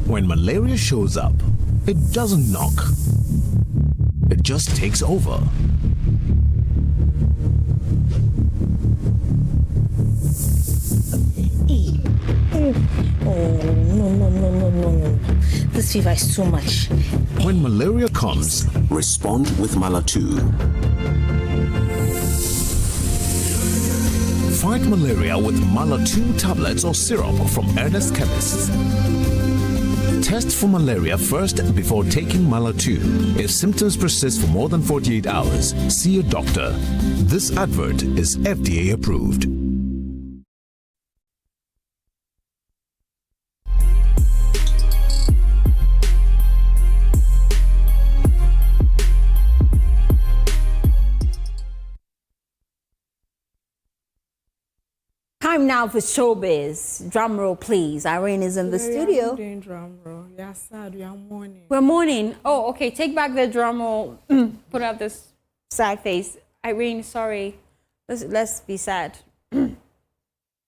When malaria shows up, it doesn't knock. It just takes over. Oh, no. This fever is too much. When malaria comes, respond with Mala-2. Fight malaria with Mala-2 tablets or syrup from Ernest Chemists. Test for malaria first before taking Mala-2. If symptoms persist for more than 48 hours, see a doctor. This advert is FDA approved. Time now for showbiz. Drum roll, please. Irene is in the studio. Doing drum roll. We are sad. We are mourning. We're mourning. Oh, okay. Take back the drum roll. Put out this sad face. Irene, sorry. Let's be sad. Can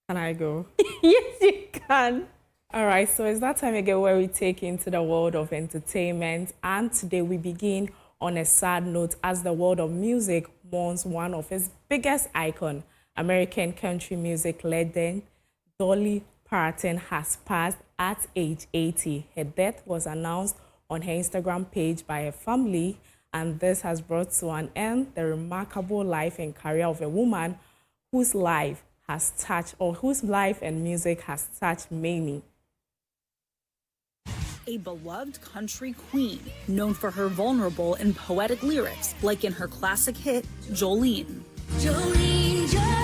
I go? Yes, you can. All right. So it's that time again where we take into the world of entertainment, and today we begin on a sad note as the world of music mourns one of its biggest icons. American country music legend Dolly Parton has passed at age 80. Her death was announced on her Instagram page by her family, and this has brought to an end the remarkable life and career of a woman whose life and music has touched many. A beloved country queen, known for her vulnerable and poetic lyrics, like in her classic hit, Jolene. Jolene, Jolene.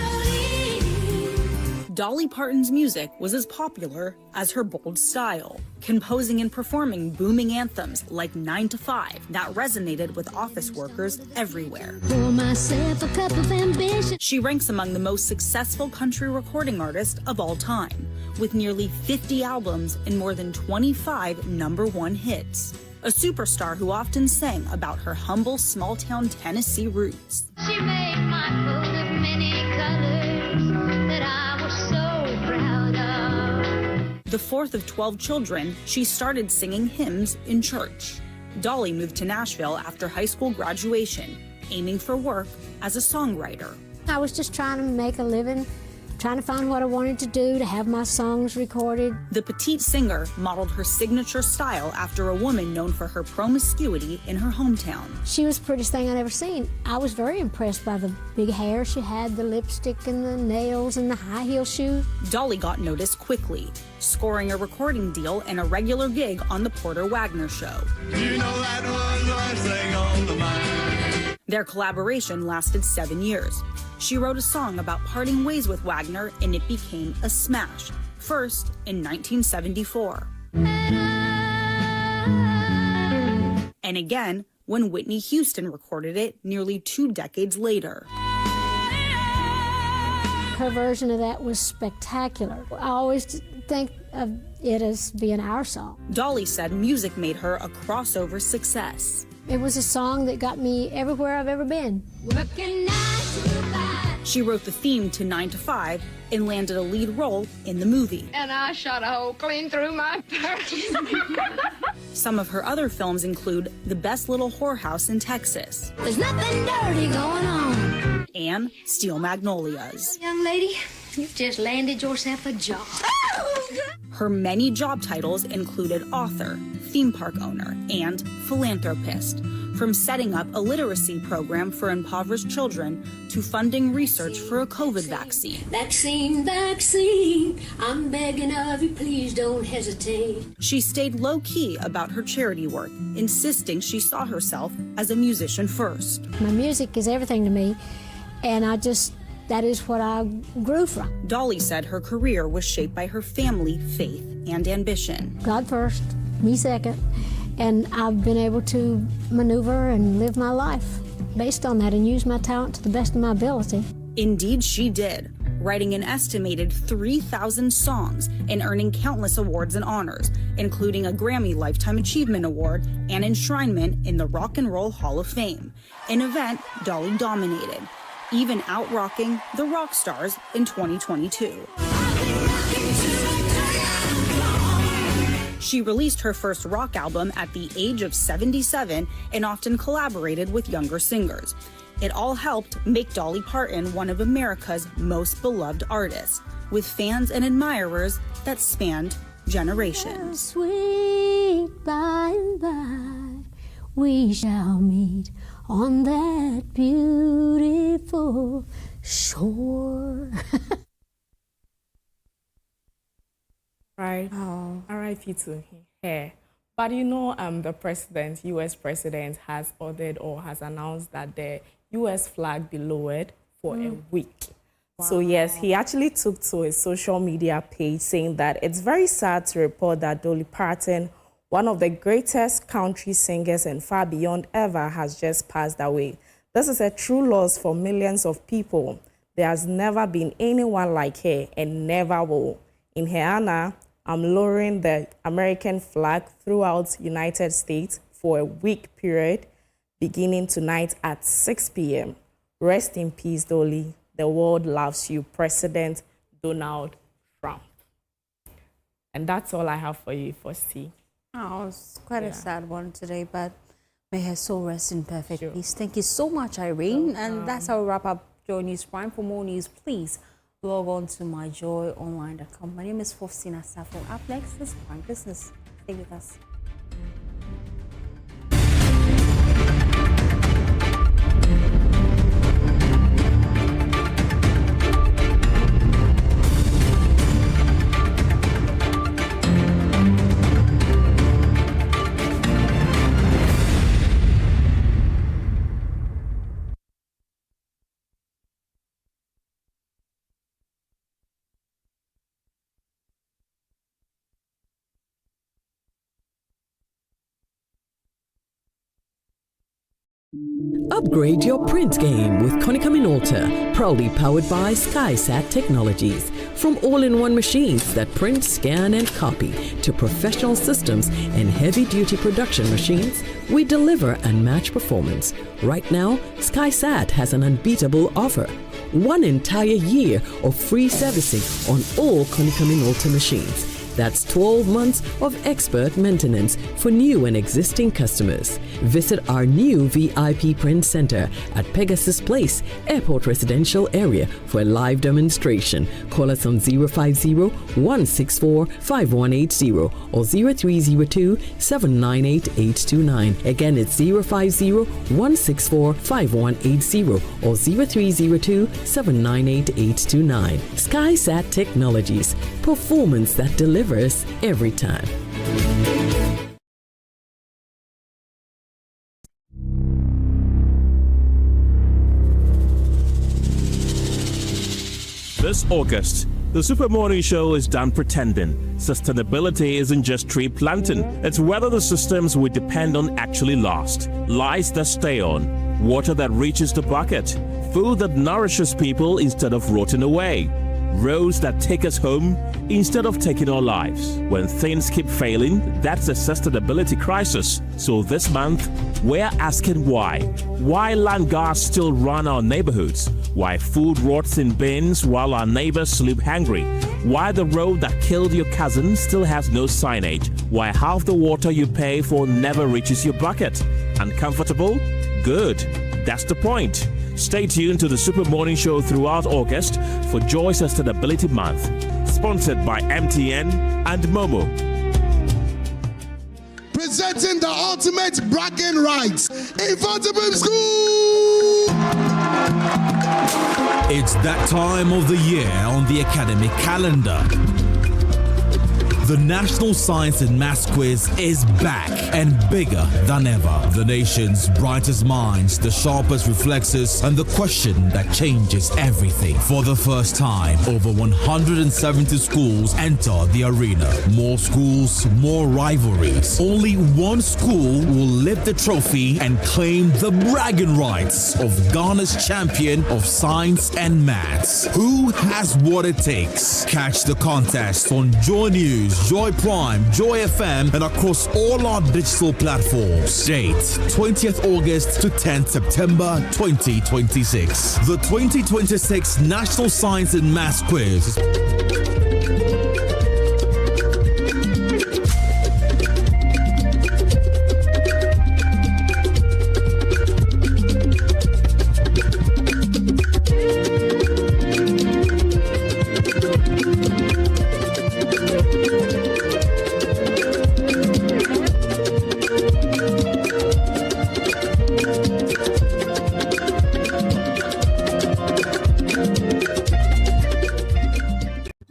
Dolly Parton's music was as popular as her bold style, composing and performing booming anthems like 9 to 5 that resonated with office workers everywhere. For myself, a cup of ambition. She ranks among the most successful country recording artists of all time, with nearly 50 albums and more than 25 #1 hits. A superstar who often sang about her humble small-town Tennessee roots. She made my coat of many colors that I was so proud of. The fourth of 12 children, she started singing hymns in church. Dolly moved to Nashville after high school graduation, aiming for work as a songwriter. I was just trying to make a living trying to find what I wanted to do to have my songs recorded. The petite singer modeled her signature style after a woman known for her promiscuity in her hometown. She was the prettiest thing I'd ever seen. I was very impressed by the big hair she had, the lipstick and the nails and the high heel shoes. Dolly got noticed quickly, scoring a recording deal and a regular gig on the Porter Wagner Show. You know that was my thing on the mind. Their collaboration lasted 7 years. She wrote a song about parting ways with Wagner, and it became a smash, first in 1974. And again when Whitney Houston recorded it nearly 2 decades later. Her version of that was spectacular. I always think of it as being our song. Dolly said music made her a crossover success. It was a song that got me everywhere I've ever been. Working 9 to 5. She wrote the theme to 9 to 5 and landed a lead role in the movie. And I shot a hole clean through my purse. Some of her other films include The Best Little Whorehouse in Texas. There's nothing dirty going on. And Steel Magnolias. Young lady, you've just landed yourself a job. Her many job titles included author, theme park owner, and philanthropist. From setting up a literacy program for impoverished children to funding research for a COVID vaccine. Vaccine, I'm begging of you, please don't hesitate. She stayed low-key about her charity work, insisting she saw herself as a musician first. My music is everything to me, and that is what I grew from. Dolly said her career was shaped by her family, faith, and ambition. God first, me second. And I've been able to maneuver and live my life based on that and use my talent to the best of my ability. Indeed, she did, writing an estimated 3,000 songs and earning countless awards and honors, including a Grammy Lifetime Achievement Award and enshrinement in the Rock and Roll Hall of Fame, an event Dolly dominated, even out-rocking the rock stars in 2022. She released her first rock album at the age of 77 and often collaborated with younger singers. It all helped make Dolly Parton one of America's most beloved artists, with fans and admirers that spanned generations. Sweet by and by, we shall meet on that beautiful shore. Right. Oh. RIP to her. But you know, the president, U.S. president, has ordered or has announced that the U.S. flag be lowered for a week. Wow. So yes, he actually took to his social media page saying that it's very sad to report that Dolly Parton, one of the greatest country singers and far beyond ever, has just passed away. This is a true loss for millions of people. There has never been anyone like her and never will. In her honor, I'm lowering the American flag throughout United States for a week period, beginning tonight at 6 p.m. Rest in peace, Dolly. The world loves you, President Donald Trump. And that's all I have for you, Fosti. Oh, it's quite a sad one today, but may her soul rest in perfect peace. Thank you so much, Irene. And that's how we wrap up Joy News Prime. For more news, please log on to myjoyonline.com. My name is Fostina. Sarfo. Up next is Prime Business. Stay with us. Upgrade your print game with Konica Minolta, proudly powered by SkySat Technologies. From all-in-one machines that print, scan, and copy to professional systems and heavy-duty production machines, we deliver unmatched performance. Right now, SkySat has an unbeatable offer. 1 entire year of free servicing on all Konica Minolta machines. That's 12 months of expert maintenance for new and existing customers. Visit our new VIP Print Center at Pegasus Place, Airport Residential Area for a live demonstration. Call us on 050-164-5180 or 0302-798-829. Again, it's 050-164-5180 or 0302-798-829. SkySat Technologies. Performance that delivers every time. This August, the Super Morning Show is done pretending. Sustainability isn't just tree planting, it's whether the systems we depend on actually last. Lights that stay on, water that reaches the bucket, food that nourishes people instead of rotting away, roads that take us home instead of taking our lives. When things keep failing, that's a sustainability crisis. So this month, we're asking why. Why land guards still run our neighborhoods? Why food rots in bins while our neighbors sleep hungry? Why the road that killed your cousin still has no signage? Why half the water you pay for never reaches your bucket? Uncomfortable? Good. That's the point. Stay tuned to the Super Morning Show throughout August for Joy Sustainability Month. Sponsored by MTN and Momo. Presenting the ultimate bragging rights in Fostina School. It's that time of the year on the academic calendar. The National Science and Maths Quiz is back and bigger than ever. The nation's brightest minds, the sharpest reflexes, and the question that changes everything. For the first time, over 170 schools enter the arena. More schools, more rivalries. Only one school will lift the trophy and claim the bragging rights of Ghana's champion of science and maths. Who has what it takes? Catch the contest on JoyNews, Joy Prime, Joy FM, and across all our digital platforms. Date 20th August to 10th September 2026. The 2026 National Science and Maths Quiz.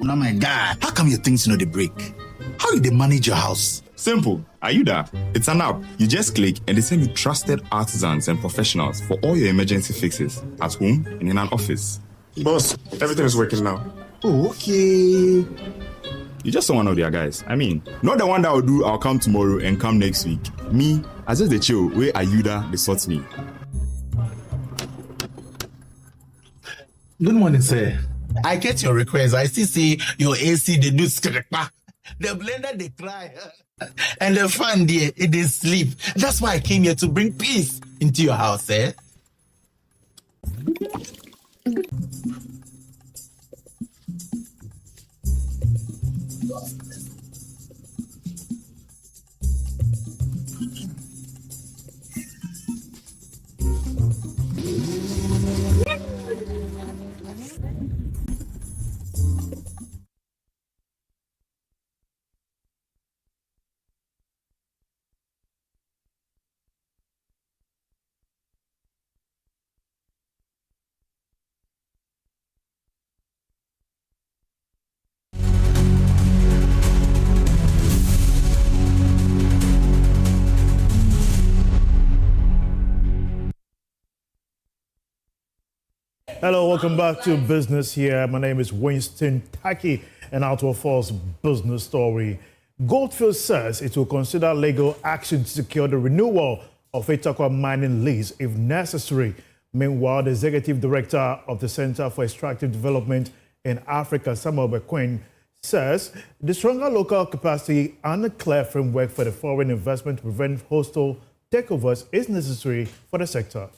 Oh my God, how come your things know they break? How do they manage your house? Simple. Ayuda. It's an app. You just click and they send you trusted artisans and professionals for all your emergency fixes at home and in an office. Boss, everything is working now. Oh, okay. You just don't want to know their guys. I mean, not the one that will do I'll come tomorrow and come next week. Me, I just the chill where Ayuda they sort me. Good morning, sir. I get your request. I still see your AC, they do skrepa. The blender, they cry. And the fan, they sleep. That's why I came here to bring peace into your house, eh? Hello, welcome back to Business Here. My name is Winston Taki, and out of Force Business Story. Goldfield says it will consider legal action to secure the renewal of Itakwa mining lease if necessary. Meanwhile, the Executive Director of the Center for Extractive Development in Africa, Samuel Bequin, says the stronger local capacity and a clear framework for the foreign investment to prevent hostile takeovers is necessary for the sector.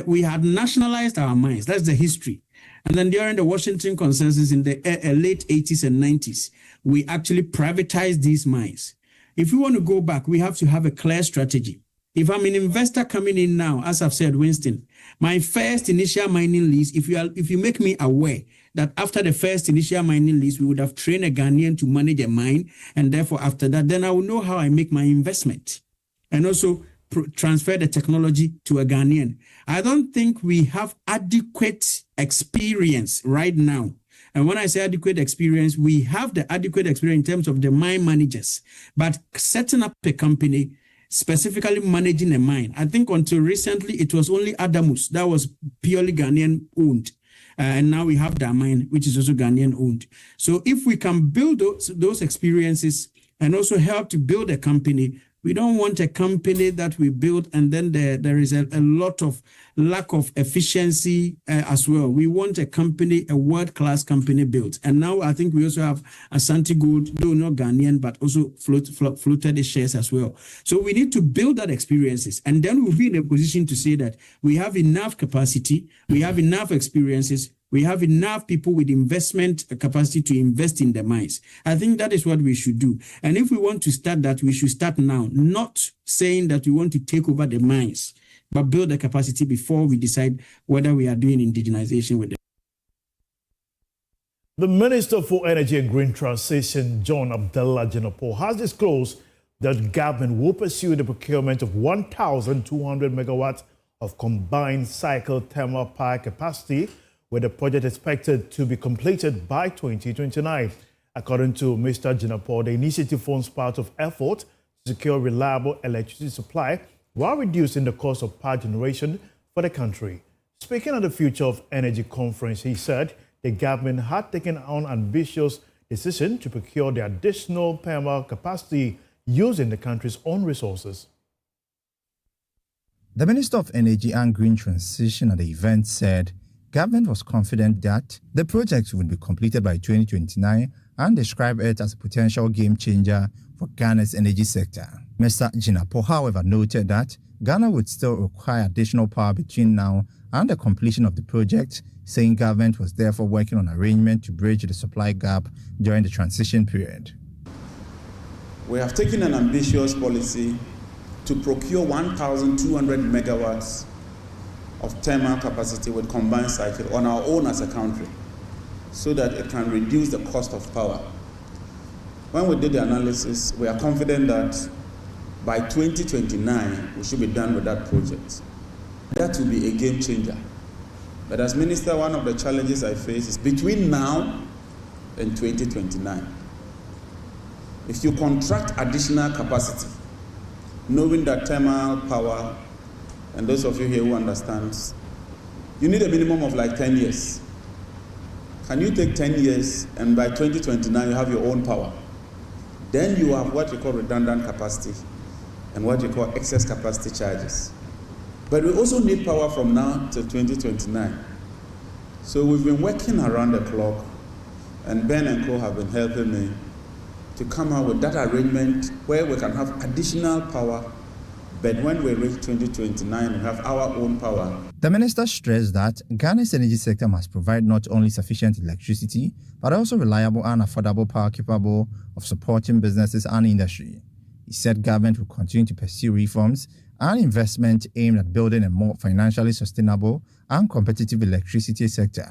we had nationalized our mines. That's the history. And then during the Washington Consensus in the late 80s and 90s, we actually privatized these mines. If we want to go back, we have to have a clear strategy. If I'm an investor coming in now, as I've said, Winston, my first initial mining lease, if you make me aware that after the first initial mining lease, we would have trained a Ghanaian to manage a mine, and therefore after that, then I will know how I make my investment. And also transfer the technology to a Ghanaian. I don't think we have adequate experience right now. And when I say adequate experience, we have the adequate experience in terms of the mine managers, but setting up a company, specifically managing a mine. I think until recently, it was only Adamus that was purely Ghanaian owned. And now we have that mine, which is also Ghanaian owned. So if we can build those experiences and also help to build a company, we don't want a company that we build and then there is a lot of lack of efficiency as well. We want a company, a world-class company built. And now I think we also have Asante Gold, though not Ghanaian, but also floated the shares as well. So we need to build that experiences. And then we'll be in a position to say that we have enough capacity, we have enough experiences, we have enough people with investment capacity to invest in the mines. I think that is what we should do. And if we want to start that, we should start now, not saying that we want to take over the mines, but build the capacity before we decide whether we are doing indigenization with them. The Minister for Energy and Green Transition, John Abdallah Jinapo, has disclosed that government will pursue the procurement of 1,200 megawatts of combined cycle thermal power capacity, with the project expected to be completed by 2029. According to Mr. Jinapo, the initiative forms part of effort to secure reliable electricity supply while reducing the cost of power generation for the country. Speaking at the Future of Energy conference, he said the government had taken on ambitious decision to procure the additional thermal capacity using the country's own resources. The Minister of Energy and Green Transition at the event said government was confident that the project would be completed by 2029 and described it as a potential game changer for Ghana's energy sector. Mr. Jinapo, however, noted that Ghana would still require additional power between now and the completion of the project, saying government was therefore working on arrangement to bridge the supply gap during the transition period. We have taken an ambitious policy to procure 1,200 megawatts of thermal capacity with combined cycle on our own as a country, so that it can reduce the cost of power. When we did the analysis, we are confident that by 2029, we should be done with that project. That will be a game changer. But as Minister, one of the challenges I face is between now and 2029. If you contract additional capacity, knowing that thermal power, and those of you here who understand, you need a minimum of like 10 years. Can you take 10 years and by 2029 you have your own power? Then you have what you call redundant capacity and what you call excess capacity charges. But we also need power from now till 2029. So we've been working around the clock, and Ben and Co have been helping me to come out with that arrangement where we can have additional power. But when we reach 2029, we have our own power. The minister stressed that Ghana's energy sector must provide not only sufficient electricity, but also reliable and affordable power capable of supporting businesses and industry. He said government will continue to pursue reforms and investment aimed at building a more financially sustainable and competitive electricity sector.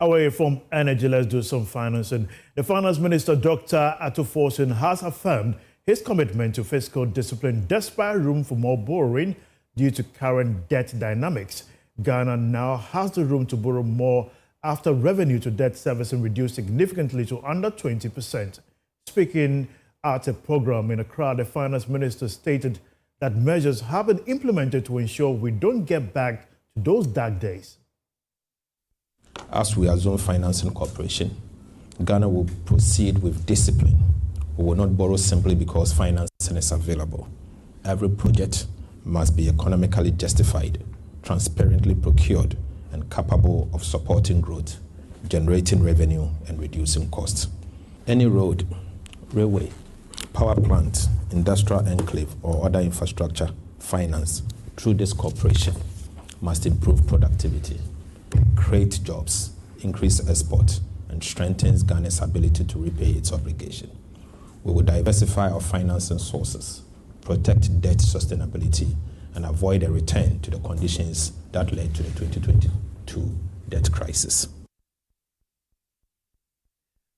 Away from energy, let's do some financing. The Finance Minister, Dr. Akufo-Addo, has affirmed his commitment to fiscal discipline despite room for more borrowing due to current debt dynamics. Ghana now has the room to borrow more after revenue to debt servicing reduced significantly to under 20%. Speaking at a program in Accra, the Finance Minister stated that measures have been implemented to ensure we don't get back to those dark days. As we are Zone Financing Corporation, Ghana will proceed with discipline. We will not borrow simply because financing is available. Every project must be economically justified, transparently procured, and capable of supporting growth, generating revenue, and reducing costs. Any road, railway, power plant, industrial enclave, or other infrastructure finance through this cooperation, must improve productivity, create jobs, increase export, and strengthens Ghana's ability to repay its obligation. We will diversify our financing sources, protect debt sustainability, and avoid a return to the conditions that led to the 2022 debt crisis.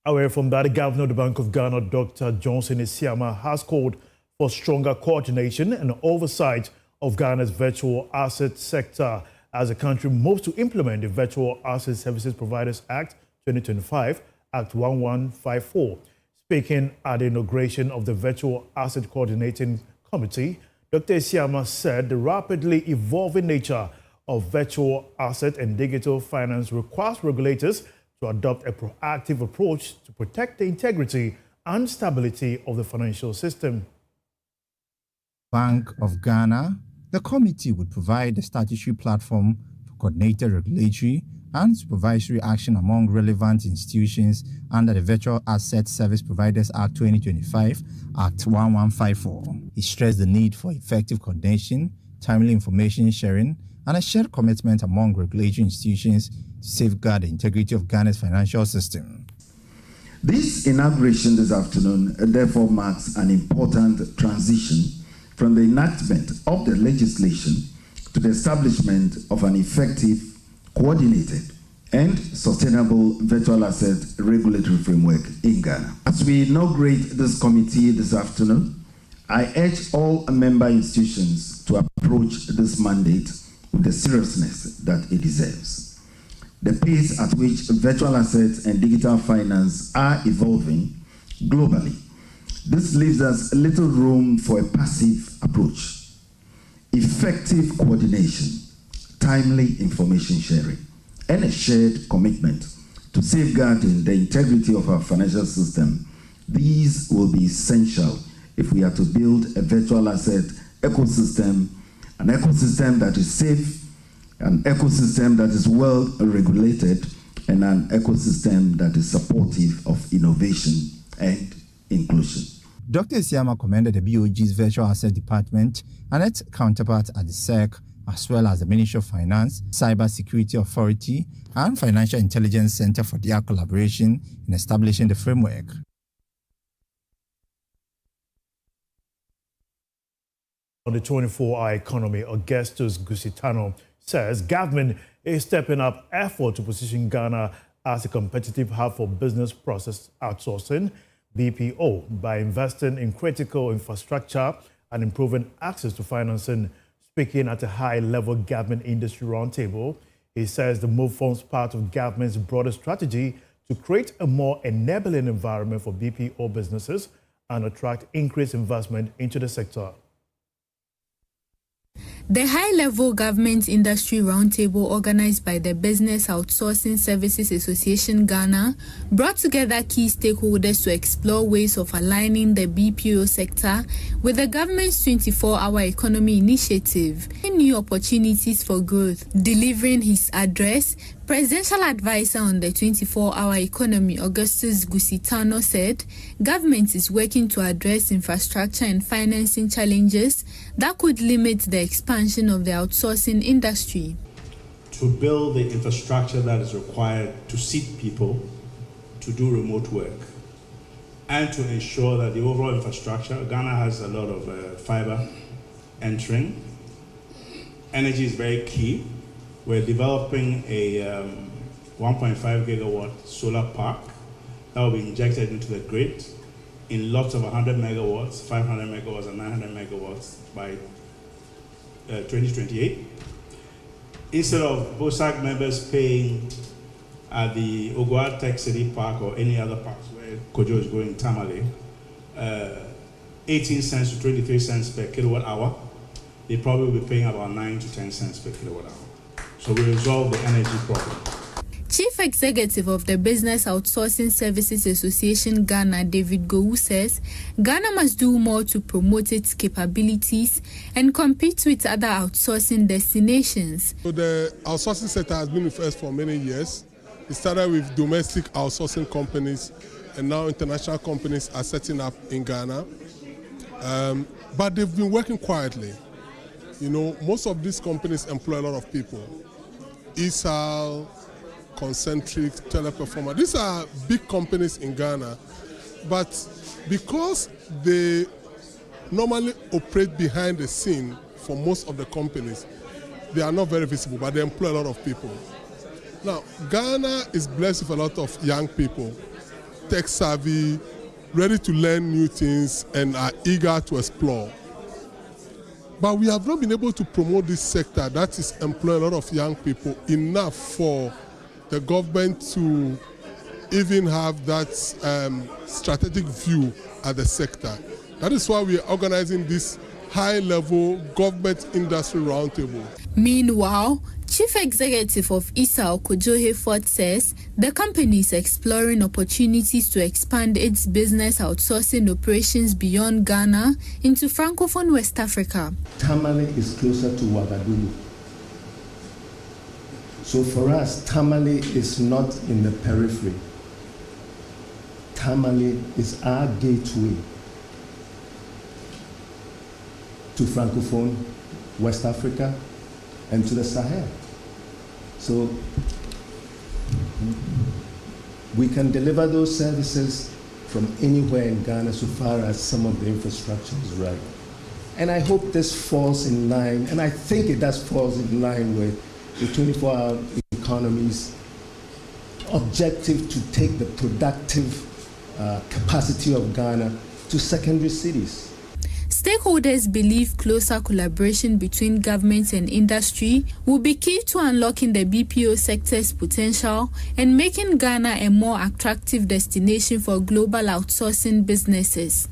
Away from that, the Governor of the Bank of Ghana, Dr. Johnson Isiama, has called for stronger coordination and oversight of Ghana's virtual asset sector as the country moves to implement the Virtual Asset Services Providers Act 2025, Act 1154. Speaking at the inauguration of the Virtual Asset Coordinating Committee, Dr. Isiama said the rapidly evolving nature of virtual asset and digital finance requires regulators to adopt a proactive approach to protect the integrity and stability of the financial system. Bank of Ghana, the committee would provide a statutory platform for coordinated regulatory and supervisory action among relevant institutions under the Virtual Asset Service Providers Act 2025, Act 1154. He stressed the need for effective coordination, timely information sharing, and a shared commitment among regulatory institutions to safeguard the integrity of Ghana's financial system. This inauguration this afternoon therefore marks an important transition from the enactment of the legislation to the establishment of an effective, coordinated, and sustainable virtual asset regulatory framework in Ghana. As we inaugurate this committee this afternoon, I urge all member institutions to approach this mandate with the seriousness that it deserves. The pace at which virtual assets and digital finance are evolving globally, this leaves us little room for a passive approach. Effective coordination, timely information sharing, and a shared commitment to safeguarding the integrity of our financial system, these will be essential if we are to build a virtual asset ecosystem, an ecosystem that is safe, an ecosystem that is well regulated, and an ecosystem that is supportive of innovation and inclusion. Dr. Isiama commended the BOG's Virtual Asset Department and its counterpart at the SEC, as well as the Ministry of Finance, Cyber Security Authority, and Financial Intelligence Center for their collaboration in establishing the framework. On the 24-hour economy, Augustus Gusitano says government is stepping up effort to position Ghana as a competitive hub for business process outsourcing, BPO, by investing in critical infrastructure and improving access to financing. Speaking at a high-level government industry roundtable, he says the move forms part of government's broader strategy to create a more enabling environment for BPO businesses and attract increased investment into the sector. The high-level government industry roundtable organized by the Business Outsourcing Services Association Ghana brought together key stakeholders to explore ways of aligning the BPO sector with the government's 24-hour economy initiative and new opportunities for growth. Delivering his address, Presidential Advisor on the 24-hour economy, Augustus Gusitano, said government is working to address infrastructure and financing challenges that could limit the expansion of the outsourcing industry. To build the infrastructure that is required to seat people to do remote work and to ensure that the overall infrastructure, Ghana has a lot of fiber entering. Energy is very key. We're developing a 1.5 gigawatt solar park that will be injected into the grid in lots of 100 megawatts, 500 megawatts, and 900 megawatts by 2028. Instead of BOSAC members paying at the Ogoa Tech City Park or any other parks where Kojo is going, Tamale, 18 cents to 23 cents per kilowatt hour, they probably will be paying about 9 to 10 cents per kilowatt hour. So we resolve the energy problem. Chief Executive of the Business Outsourcing Services Association Ghana, David Gowu, says Ghana must do more to promote its capabilities and compete with other outsourcing destinations. So the outsourcing sector has been with us for many years. It started with domestic outsourcing companies, and now international companies are setting up in Ghana. But they've been working quietly. You know, most of these companies employ a lot of people. ESAL, Concentric, Teleperformer. These are big companies in Ghana, but because they normally operate behind the scene for most of the companies, they are not very visible, but they employ a lot of people. Now, Ghana is blessed with a lot of young people, tech savvy, ready to learn new things, and are eager to explore. But we have not been able to promote this sector that is employing a lot of young people enough for the government to even have that strategic view at the sector. That is why we are organizing this high-level government industry roundtable. Meanwhile, Chief Executive of ISAL Kojohe Ford says the company is exploring opportunities to expand its business outsourcing operations beyond Ghana into Francophone West Africa. Tamale is closer to Ouagadougou. So for us, Tamale is not in the periphery. Tamale is our gateway to Francophone West Africa and to the Sahel. So we can deliver those services from anywhere in Ghana so far as some of the infrastructure is right. And I hope this falls in line, and I think it does fall in line with the 24-hour economy's objective to take the productive capacity of Ghana to secondary cities. Stakeholders believe closer collaboration between government and industry will be key to unlocking the BPO sector's potential and making Ghana a more attractive destination for global outsourcing businesses.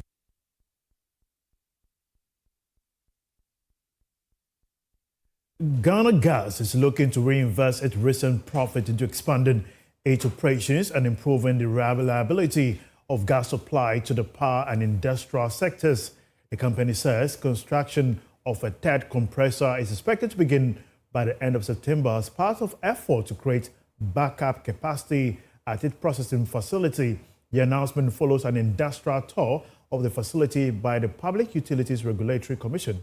Ghana Gas is looking to reinvest its recent profit into expanding its operations and improving the reliability of gas supply to the power and industrial sectors. The company says construction of a third compressor is expected to begin by the end of September as part of effort to create backup capacity at its processing facility. The announcement follows an industrial tour of the facility by the Public Utilities Regulatory Commission.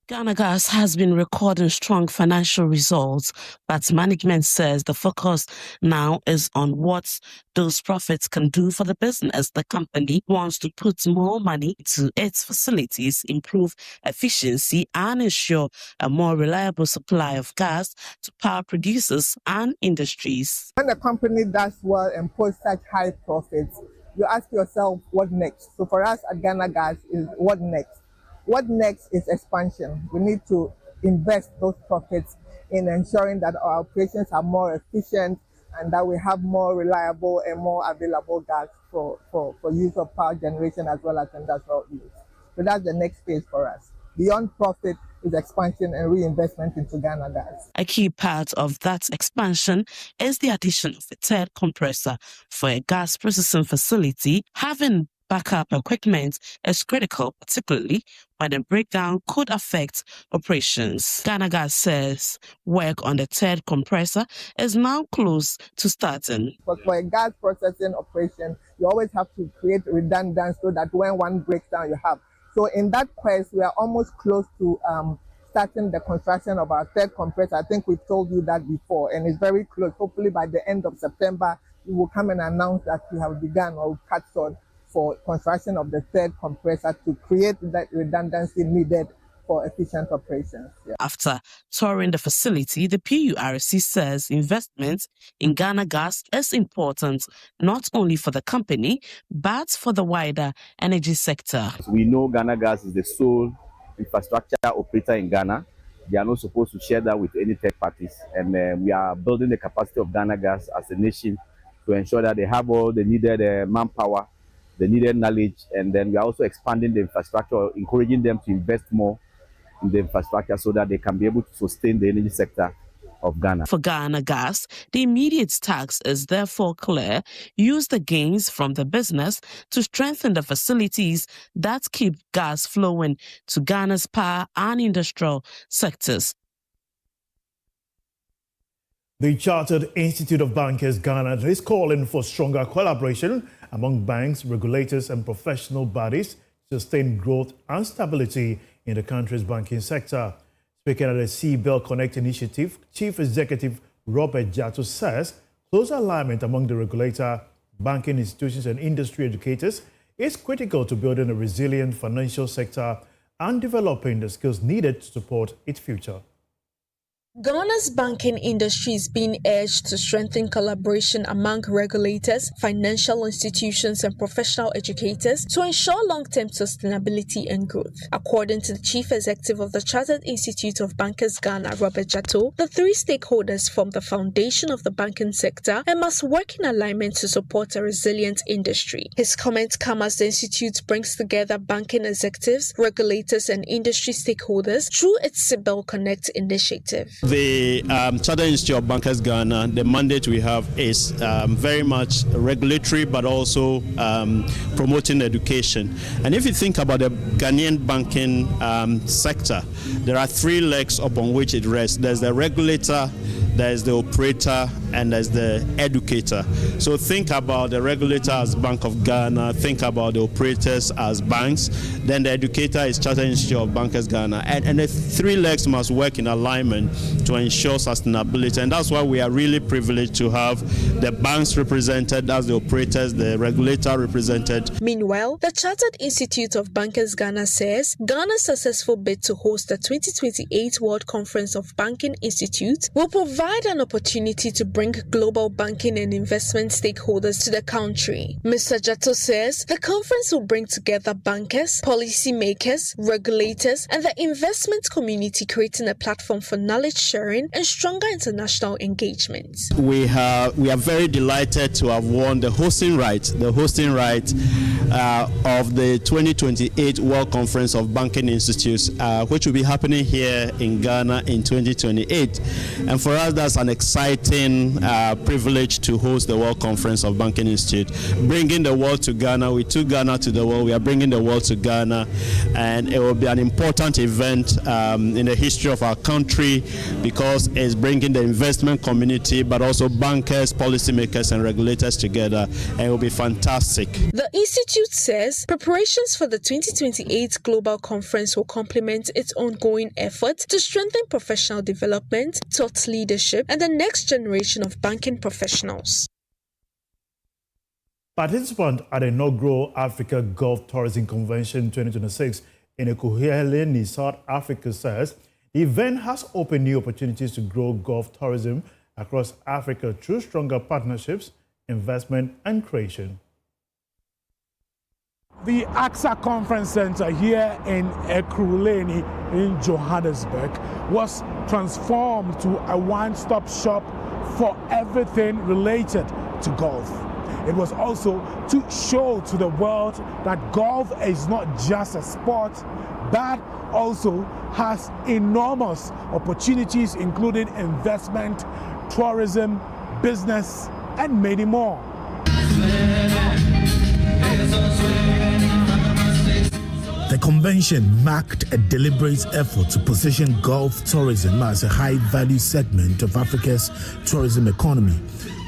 Ghana Gas has been recording strong financial results, but management says the focus now is on what those profits can do for the business. The company wants to put more money into its facilities, improve efficiency, and ensure a more reliable supply of gas to power producers and industries. When a company does well and posts such high profits, you ask yourself, what next? So for us at Ghana Gas is what next? What next is expansion. We need to invest those profits in ensuring that our operations are more efficient and that we have more reliable and more available gas for use of power generation as well as industrial use. So that's the next phase for us. Beyond profit is expansion and reinvestment into Ghana Gas. A key part of that expansion is the addition of a third compressor for a gas processing facility. Having backup equipment is critical, particularly when a breakdown could affect operations. Ghana Gas says work on the third compressor is now close to starting. But for a gas processing operation, you always have to create redundancy so that when one breaks down, you have. So in that quest, we are almost close to starting the construction of our third compressor. I think we've told you that before, and it's very close. Hopefully by the end of September, we will come and announce that we have begun or cut on for construction of the third compressor to create that redundancy needed for efficient operations. Yeah. After touring the facility, the PURC says investment in Ghana Gas is important not only for the company, but for the wider energy sector. We know Ghana Gas is the sole infrastructure operator in Ghana. They are not supposed to share that with any third parties. And we are building the capacity of Ghana Gas as a nation to ensure that they have all the needed manpower, the needed knowledge, and then we are also expanding the infrastructure, encouraging them to invest more in the infrastructure so that they can be able to sustain the energy sector of Ghana. For Ghana Gas, the immediate task is therefore clear. Use the gains from the business to strengthen the facilities that keep gas flowing to Ghana's power and industrial sectors. The Chartered Institute of Bankers Ghana is calling for stronger collaboration among banks, regulators, and professional bodies sustain growth and stability in the country's banking sector. Speaking at the C-Bell Connect initiative, Chief Executive Robert Jatto says close alignment among the regulator, banking institutions and industry educators is critical to building a resilient financial sector and developing the skills needed to support its future. Ghana's banking industry is being urged to strengthen collaboration among regulators, financial institutions, and professional educators to ensure long-term sustainability and growth. According to the Chief Executive of the Chartered Institute of Bankers Ghana, Robert Jatto, the three stakeholders form the foundation of the banking sector and must work in alignment to support a resilient industry. His comments come as the institute brings together banking executives, regulators, and industry stakeholders through its C-Bell Connect initiative. The Chartered Institute of Bankers Ghana, the mandate we have is very much regulatory, but also promoting education. And if you think about the Ghanaian banking sector, there are three legs upon which it rests. There's the regulator, there's the operator, and there's the educator. So think about the regulator as Bank of Ghana, think about the operators as banks, then the educator is Chartered Institute of Bankers Ghana. And the three legs must work in alignment to ensure sustainability. And that's why we are really privileged to have the banks represented, as the operators, the regulator represented. Meanwhile, the Chartered Institute of Bankers Ghana says Ghana's successful bid to host the 2028 World Conference of Banking Institutes will provide an opportunity to bring global banking and investment stakeholders to the country. Mr. Jatto says the conference will bring together bankers, policymakers, regulators, and the investment community, creating a platform for knowledge sharing and stronger international engagement. We are very delighted to have won the hosting right of the 2028 World Conference of Banking Institutes, which will be happening here in Ghana in 2028. And for us, that's an exciting privilege to host the World Conference of Banking Institute, bringing the world to Ghana. We took Ghana to the world. We are bringing the world to Ghana, and it will be an important event in the history of our country because it's bringing the investment community, but also bankers, policymakers, and regulators together, and it will be fantastic. The institute says preparations for the 2028 Global Conference will complement its ongoing efforts to strengthen professional development, thought leadership, and the next generation of banking professionals. Participants at the inaugural Africa Gulf Tourism Convention 2026 in Akufo-Addo, South Africa says the event has opened new opportunities to grow Gulf tourism across Africa through stronger partnerships, investment, and creation. The AXA Conference Center here in Ekurhuleni in Johannesburg was transformed to a one-stop shop for everything related to golf. It was also to show to the world that golf is not just a sport, but also has enormous opportunities, including investment, tourism, business, and many more. The convention marked a deliberate effort to position golf tourism as a high-value segment of Africa's tourism economy,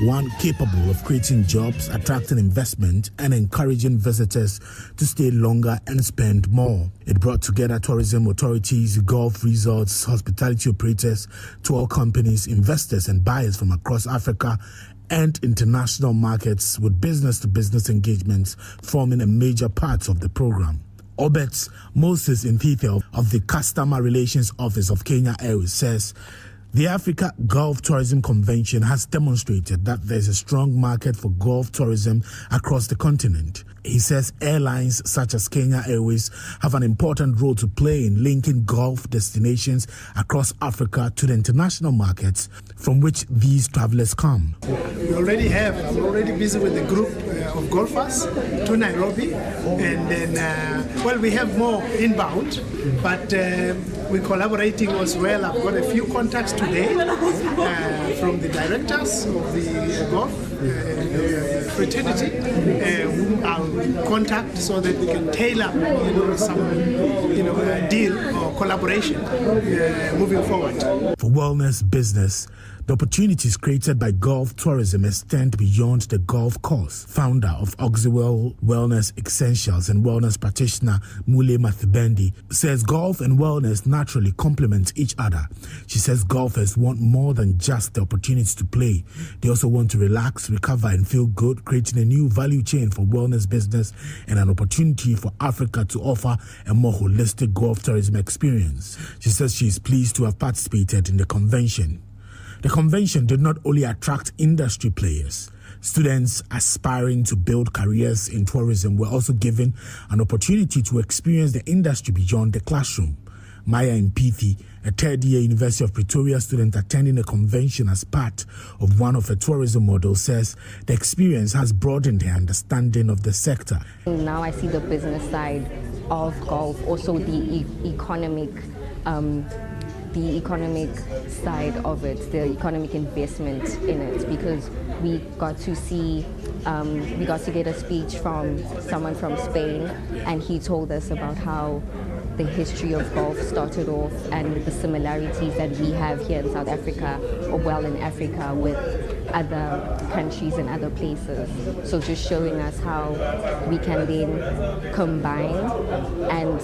one capable of creating jobs, attracting investment, and encouraging visitors to stay longer and spend more. It brought together tourism authorities, golf resorts, hospitality operators, tour companies, investors, and buyers from across Africa and international markets, with business-to-business engagements forming a major part of the program. Obet Moses Nthithel of the Customer Relations Office of Kenya Airways says the Africa Gulf Tourism Convention has demonstrated that there's a strong market for golf tourism across the continent. He says airlines such as Kenya Airways have an important role to play in linking golf destinations across Africa to the international markets from which these travelers come. I'm already busy with a group of golfers to Nairobi, and then, we have more inbound, but we're collaborating as well. I've got a few contacts today from the directors of the golf fraternity, whom I'll contact so that we can tailor, some, deal or collaboration moving forward. For wellness business, the opportunities created by Gulf tourism extend beyond the Gulf coast. Founder of Oxywell Wellness Essentials and wellness practitioner Mule Mathibendi says Gulf and wellness naturally complement each other. She says golfers want more than just the opportunity to play. They also want to relax, recover and feel good, creating a new value chain for wellness business and an opportunity for Africa to offer a more holistic golf tourism experience. She says she is pleased to have participated in the convention. The convention did not only attract industry players. Students aspiring to build careers in tourism were also given an opportunity to experience the industry beyond the classroom. Maya Mpithi, a third-year University of Pretoria student attending a convention as part of one of her tourism models, says the experience has broadened her understanding of the sector. Now I see the business side of golf, also the economic side of it, the economic investment in it, because we got to get a speech from someone from Spain, and he told us about how the history of golf started off and the similarities that we have here in South Africa, or well in Africa, with other countries and other places. So just showing us how we can then combine and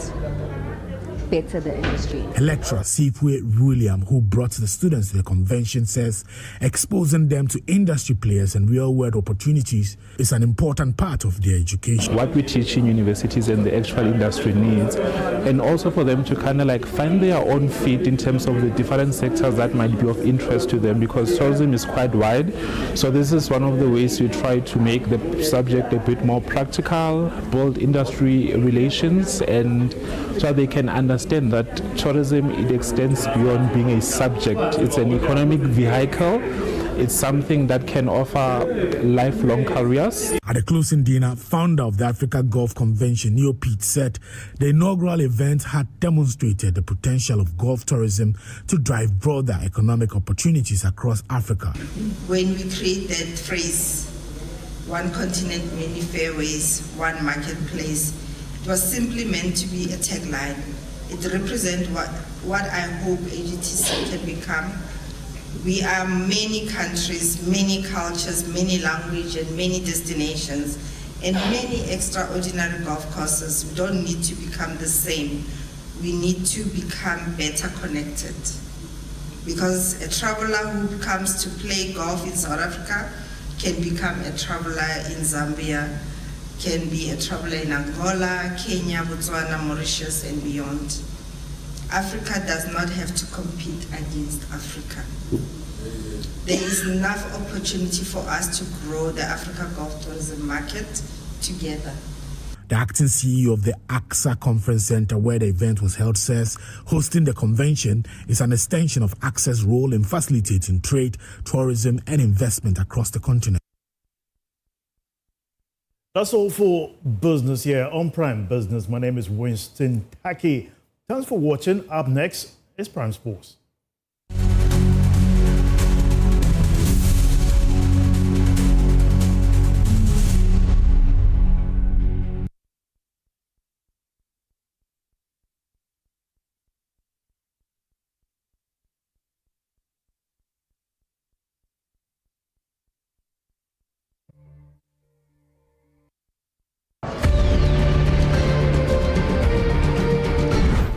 better the industry. Lecturer Sifwe William, who brought the students to the convention, says exposing them to industry players and real-world opportunities is an important part of their education. What we teach in universities and the actual industry needs, and also for them to kind of find their own feet in terms of the different sectors that might be of interest to them, because tourism is quite wide. So this is one of the ways we try to make the subject a bit more practical, build industry relations, and so they can understand that tourism, it extends beyond being a subject. It's an economic vehicle. It's something that can offer lifelong careers. At the closing dinner, founder of the Africa Golf Convention, Neo Pete, said the inaugural event had demonstrated the potential of golf tourism to drive broader economic opportunities across Africa. When we create that phrase, one continent, many fairways, one marketplace, it was simply meant to be a tagline. It represents what I hope AGTC can become. We are many countries, many cultures, many languages, and many destinations, and many extraordinary golf courses. We don't need to become the same. We need to become better connected. Because a traveler who comes to play golf in South Africa can become a traveler in Zambia, can be a traveler in Angola, Kenya, Botswana, Mauritius, and beyond. Africa does not have to compete against Africa. There is enough opportunity for us to grow the Africa golf tourism market together. The acting CEO of the AXA Conference Center, where the event was held, says hosting the convention is an extension of AXA's role in facilitating trade, tourism, and investment across the continent. That's all for business here on Prime Business. My name is Winston Taki. Thanks for watching. Up next is Prime Sports.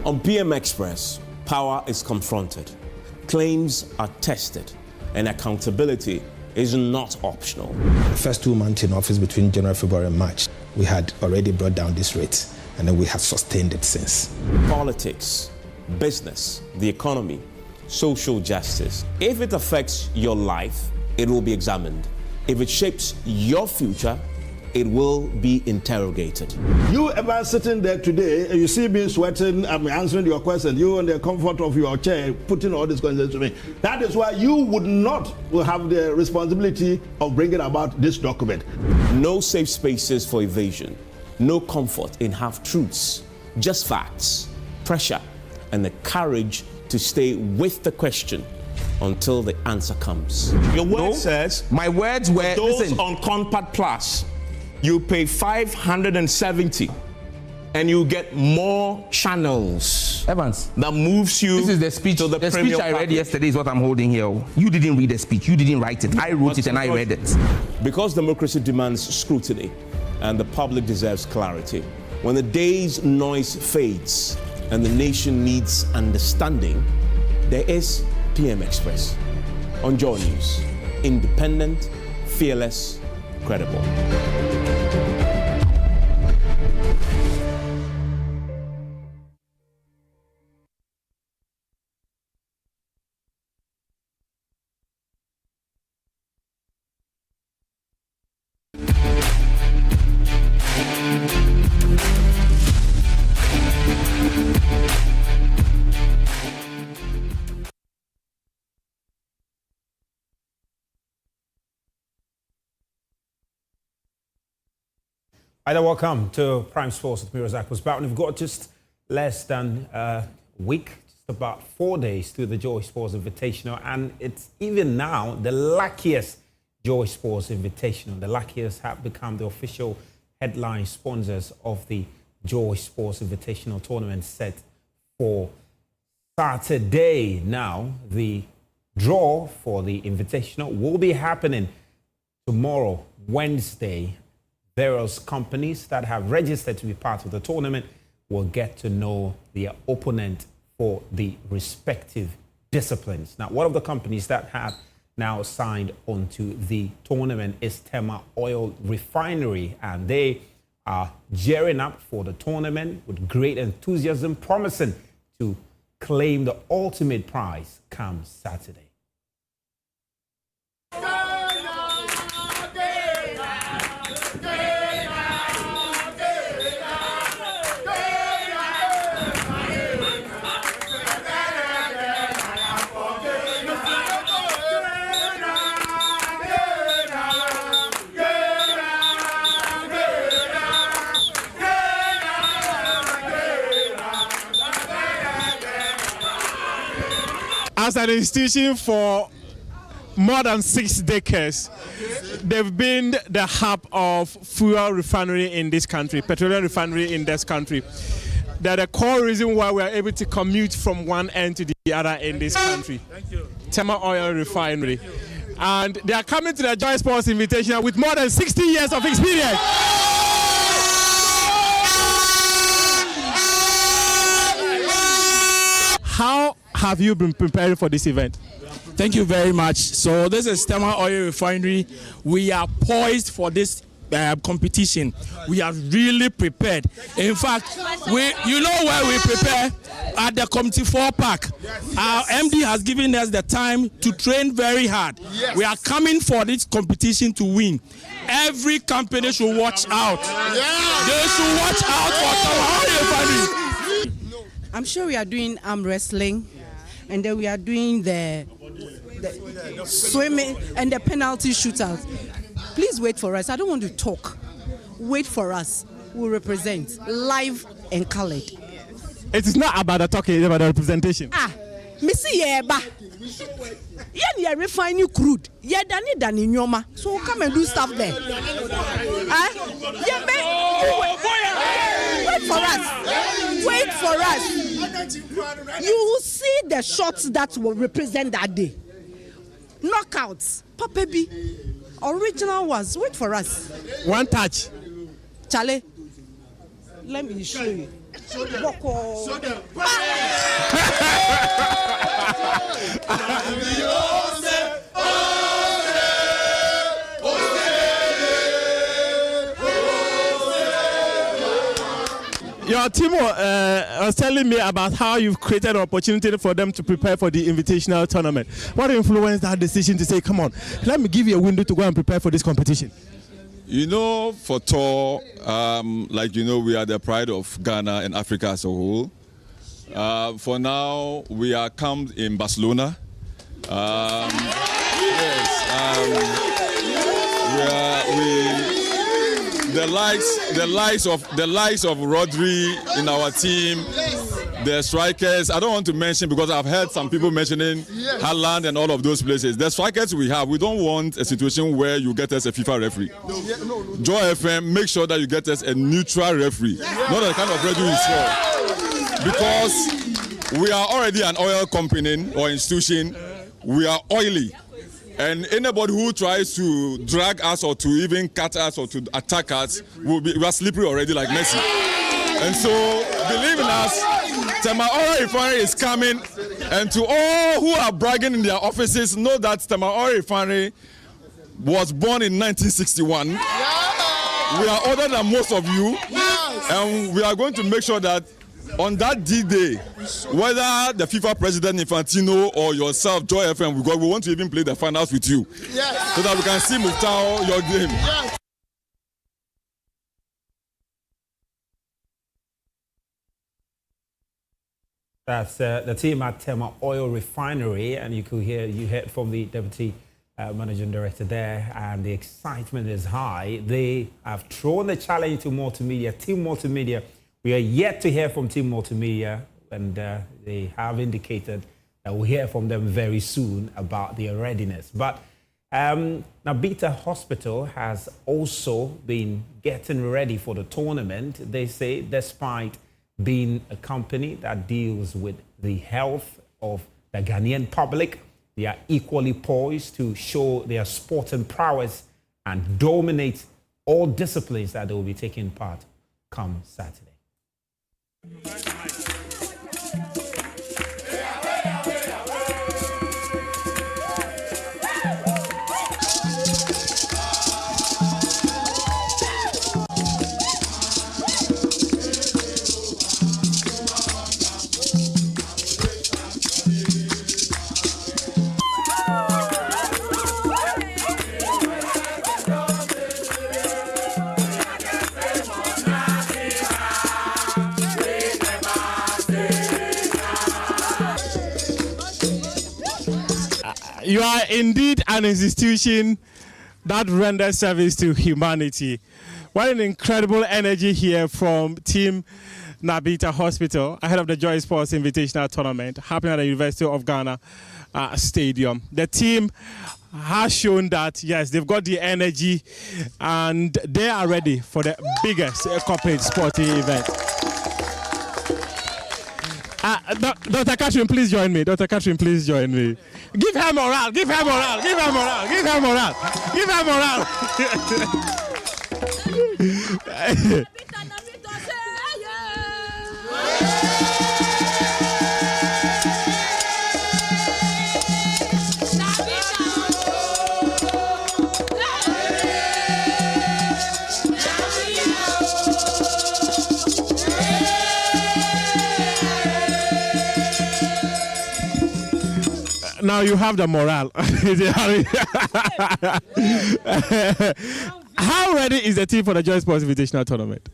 On PM Express, power is confronted, claims are tested, and accountability is not optional. The first 2 months in office between January, February, and March, we had already brought down this rate, and then we have sustained it since. Politics, business, the economy, social justice. If it affects your life, it will be examined. If it shapes your future, it will be interrogated. You ever sitting there today, you see me sweating, I'm answering your question, you in the comfort of your chair, putting all these questions to me. That is why you would not have the responsibility of bringing about this document. No safe spaces for evasion, no comfort in half-truths, just facts, pressure, and the courage to stay with the question until the answer comes. Your word says, my words were, those listen, on Compact Plus, you pay 570 and you get more channels. Evans, that moves you. This is the speech. To The speech I read yesterday is what I'm holding here. You didn't read the speech. You didn't write it. I wrote it and I read it. Because democracy demands scrutiny and the public deserves clarity. When the day's noise fades and the nation needs understanding, there is PM Express on JoyNews. Independent, fearless, credible. Hi there, welcome to Prime Sports with me, Razak Musbat. We've got just less than a week, just about 4 days to the Joy Sports Invitational, and it's even now the luckiest Joy Sports Invitational. The luckiest have become the official headline sponsors of the Joy Sports Invitational tournament set for Saturday. Now, the draw for the Invitational will be happening tomorrow, Wednesday. Various companies that have registered to be part of the tournament will get to know their opponent for the respective disciplines. Now, one of the companies that have now signed onto the tournament is Tema Oil Refinery, and they are gearing up for the tournament with great enthusiasm, promising to claim the ultimate prize come Saturday. As an institution for more than 6 decades, they've been the hub of fuel refinery in this country, petroleum refinery in this country. They're the core reason why we are able to commute from one end to the other in this country. Thank you. Tema Oil Refinery. And they are coming to the Joy Sports Invitational with more than 60 years of experience. How have you been preparing for this event? Thank you very much. So this is Tema Oil Refinery. We are poised for this competition. We are really prepared. In fact, you know where we prepare? At the Committee 4 Park. Our MD has given us the time to train very hard. Yes. We are coming for this competition to win. Every company should watch out. Yeah. They should watch out for Tema Oil Refinery. I'm sure we are doing arm wrestling, and then we are doing the swimming and the penalty shootouts. Please wait for us. I don't want to talk. Wait for us. We'll represent live and colored. It is not about the talking, it's about the representation. Missy Yeba. Yeah, refining crude. Yeah, Dani Nyoma. So come and do stuff there. Wait for us. Wait for us. You will see the shots that will represent that day. Knockouts. Papa B. Original ones. Wait for us. One touch. Charlie, let me show you. Your team was telling me about how you've created an opportunity for them to prepare for the invitational tournament. What influenced that decision to say, come on, let me give you a window to go and prepare for this competition? You know, for tour, like you know, we are the pride of Ghana and Africa as a whole. For now, we are camped in Barcelona. The likes of Rodri in our team, the strikers. I don't want to mention because I've heard some people mentioning Haaland and all of those places. The strikers we have, we don't want a situation where you get us a FIFA referee. Joy FM, make sure that you get us a neutral referee, not the kind of referee you saw. Because we are already an oil company or institution. We are oily. And anybody who tries to drag us or to even cut us or to attack us, we are slippery already like Messi. And so, believe in us, Tema Oil Refinery is coming. And to all who are bragging in their offices, know that Tema Oil Refinery was born in 1961. We are older than most of you. And we are going to make sure that on that D-Day, whether the FIFA president Infantino or yourself, Joy FM, we want to even play the finals with you, so that we can see Muftao your game. That's the team at Tema Oil Refinery, and you heard from the deputy managing director there, and the excitement is high. They have thrown the challenge to multimedia, Team Multimedia. We are yet to hear from Team Multimedia, and they have indicated that we'll hear from them very soon about their readiness. But Nabita Hospital has also been getting ready for the tournament. They say despite being a company that deals with the health of the Ghanaian public, they are equally poised to show their sporting prowess and dominate all disciplines that they will be taking part come Saturday. You are indeed an institution that renders service to humanity. What an incredible energy here from Team Nabita Hospital ahead of the Joy Sports Invitational Tournament happening at the University of Ghana Stadium. The team has shown that, yes, they've got the energy and they are ready for the biggest corporate sporting event. Dr. Catherine, please join me. Dr. Catherine, please join me. Give her morale. Give her morale. Give her morale. Give her morale. Give her morale. Now you have the morale. How ready is the team for the Joy Sports Invitational Tournament?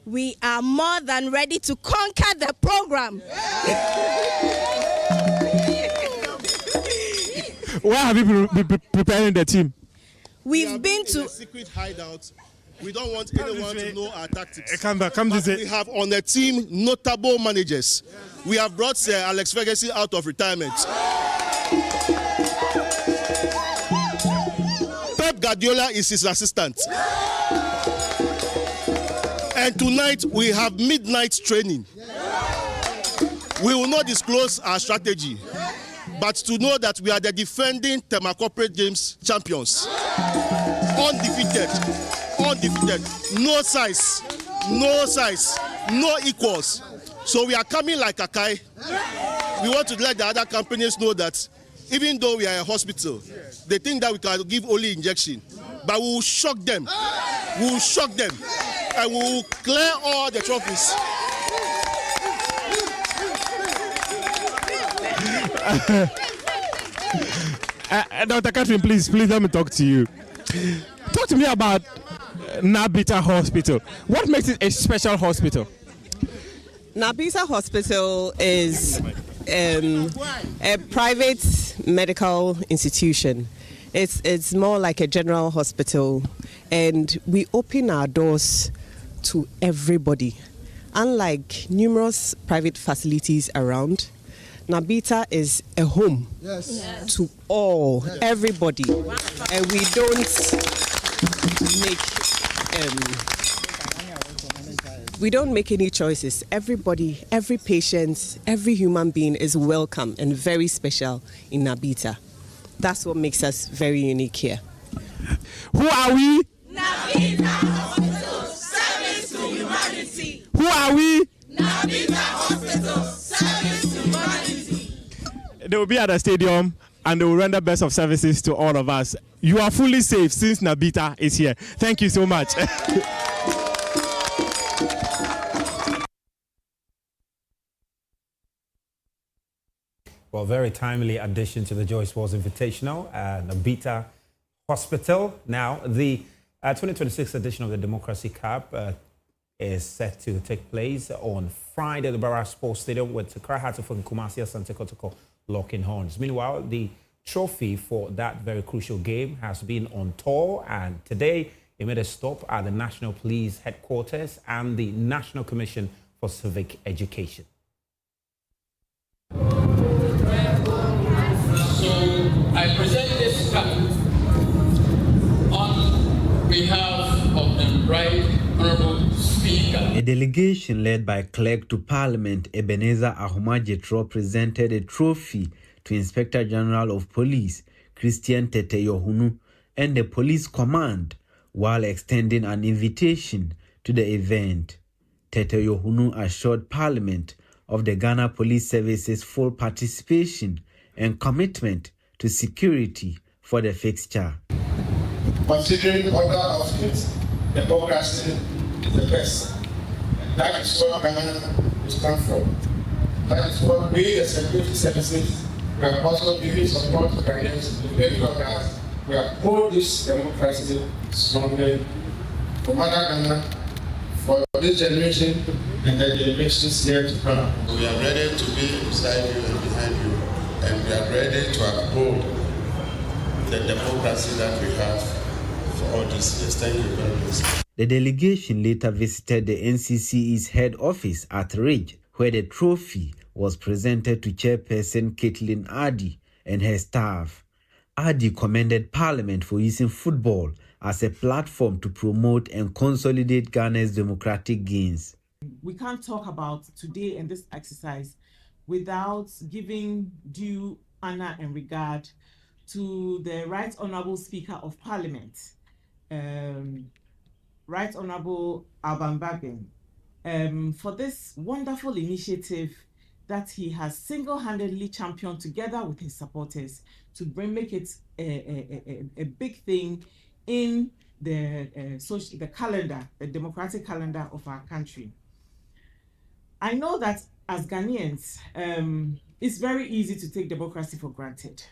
We are more than ready to conquer the program. Where have you been preparing the team? We've been to a secret hideout. We don't want anyone to know our tactics. Come this way. We have on the team notable managers. We have brought Alex Ferguson out of retirement. Pep Guardiola is his assistant. And tonight we have midnight training. We will not disclose our strategy, but to know that we are the defending Tema Corporate Games champions. Undefeated. No size, no equals. So we are coming like Akai. We want to let the other companies know that even though we are a hospital, they think that we can give only injection. But we will shock them. We will shock them. And we will clear all the trophies. Dr. Catherine, please let me talk to you. Talk to me about Nabita Hospital. What makes it a special hospital? Nabita Hospital is a private medical institution. It's more like a general hospital, and we open our doors to everybody. unlike numerous private facilities around, Nabita is a home to all, everybody, and we don't make any choices. Everybody, every patient, every human being is welcome and very special in Nabita. That's what makes us very unique here. Who are we? Nabita Hospital, service to humanity. Who are we? Nabita Hospital, service to humanity. They will be at the stadium and they will render best of services to all of us. You are fully safe since Nabita is here. Thank you so much. Well, very timely addition to the Joy Sports Invitational, Nabita Hospital. Now, the 2026 edition of the Democracy Cup is set to take place on Friday at the Barra Sports Stadium with Tekra Hatofo and Kumasi Asante Kotoko locking horns. Meanwhile, the trophy for that very crucial game has been on tour, and today it made a stop at the National Police Headquarters and the National Commission for Civic Education. So I present this cup on behalf of the Right Honorable Speaker. A delegation led by Clerk to Parliament Ebenezer Ahuma-Jetro presented a trophy to Inspector General of Police Christian Tete Yohunu and the Police Command while extending an invitation to the event. Tete Yohunu assured Parliament of the Ghana Police Service's full participation and commitment to security for the fixture. Considering other outfits, democracy is the best. That is where Ghana is come from. That is what we, the security services, we are also giving support to Ghanaians to make sure that we uphold this democracy strongly for Mother Ghana, for this generation, and the generations here to come. We are ready to be beside you and behind you, and we are ready to uphold the democracy that we have for all these years. Thank you very much. The delegation later visited the NCCE's head office at Ridge, where the trophy was presented to Chairperson Caitlin Addy and her staff. Addy commended Parliament for using football as a platform to promote and consolidate Ghana's democratic gains. We can't talk about today and this exercise without giving due honor and regard to the Right Honourable Speaker of Parliament, Right Honourable Alban Bagbin, for this wonderful initiative that he has single-handedly championed together with his supporters to make it a big thing in the calendar, the democratic calendar of our country. I know that as Ghanaians, it's very easy to take democracy for granted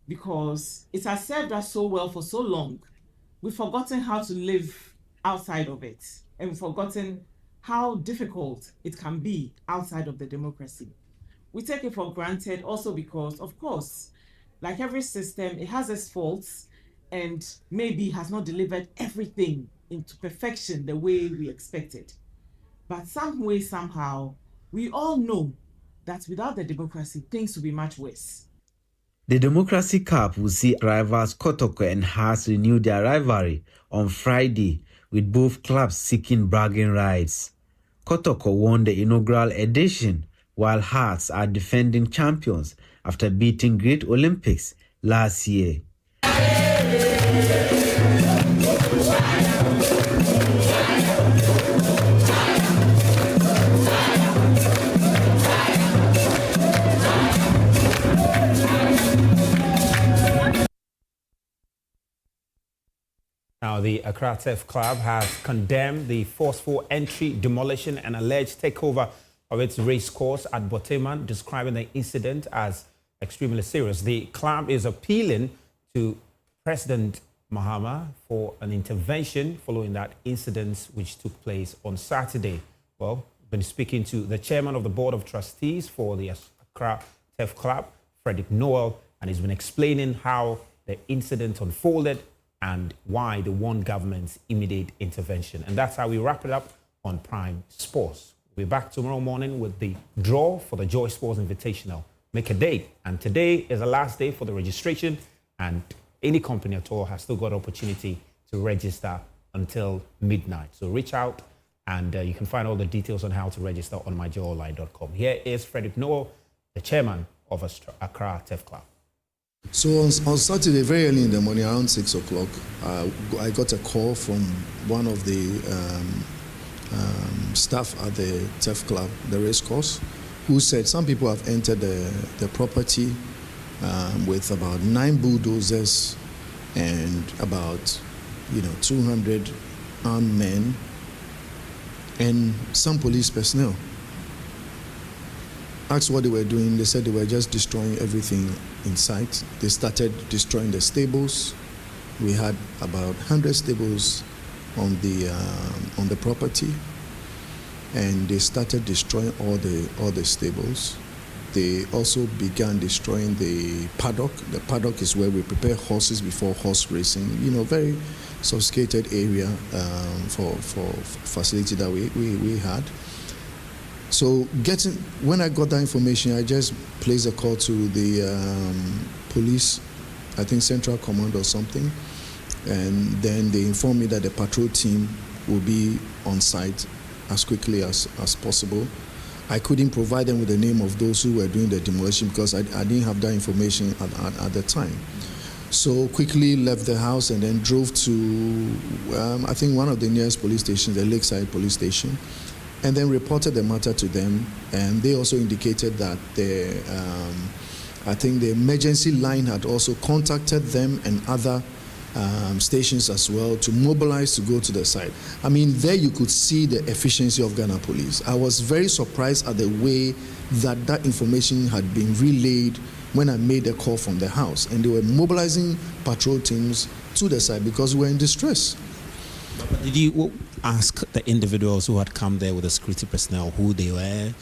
because it has served us so well for so long. We've forgotten how to live outside of it, and we've forgotten how difficult it can be outside of the democracy. We take it for granted also because, of course, like every system, it has its faults and maybe has not delivered everything into perfection the way we expected. But some way, somehow, we all know that without the democracy, things will be much worse. The Democracy Cup will see rivals Kotoko and Hearts renew their rivalry on Friday, with both clubs seeking bragging rights. Kotoko won the inaugural edition, while Hearts are defending champions after beating Great Olympics last year. Now, the Accra Turf Club has condemned the forceful entry, demolition, and alleged takeover of its race course at Boteman, describing the incident as extremely serious. The club is appealing to President Mahama for an intervention following that incident which took place on Saturday. Well, I've been speaking to the chairman of the Board of Trustees for the Accra Turf Club, Frederick Noel, and he's been explaining how the incident unfolded and why they want government's immediate intervention. And that's how we wrap it up on Prime Sports. We're back tomorrow morning with the draw for the Joy Sports Invitational. Make a date. And today is the last day for the registration, and any company at all has still got opportunity to register until midnight. So reach out, and you can find all the details on how to register on myjoyonline.com. Here is Frederick Noel, the chairman of Accra TEF Club. So on Saturday, very early in the morning, around 6 o'clock, I got a call from one of the staff at the TEF Club, the race course, who said some people have entered the property with about 9 bulldozers and about 200 armed men and some police personnel. Asked what they were doing. They said they were just destroying everything in sight. They started destroying the stables. We had about 100 stables on the property, and they started destroying all the stables. They also began destroying the paddock. The paddock is where we prepare horses before horse racing. Very sophisticated area for facility that we had. So when I got that information, I just placed a call to the police, I think Central Command or something, and then they informed me that the patrol team will be on site as quickly as possible. I couldn't provide them with the name of those who were doing the demolition because I didn't have that information at the time. So quickly left the house and then drove to, I think, one of the nearest police stations, the Lakeside Police Station, and then reported the matter to them. And they also indicated that I think the emergency line had also contacted them and other stations as well to mobilize to go to the site. I mean, there you could see the efficiency of Ghana Police. I was very surprised at the way that information had been relayed when I made a call from the house, and they were mobilizing patrol teams to the site because we were in distress. Did you ask the individuals who had come there with the security personnel who they were?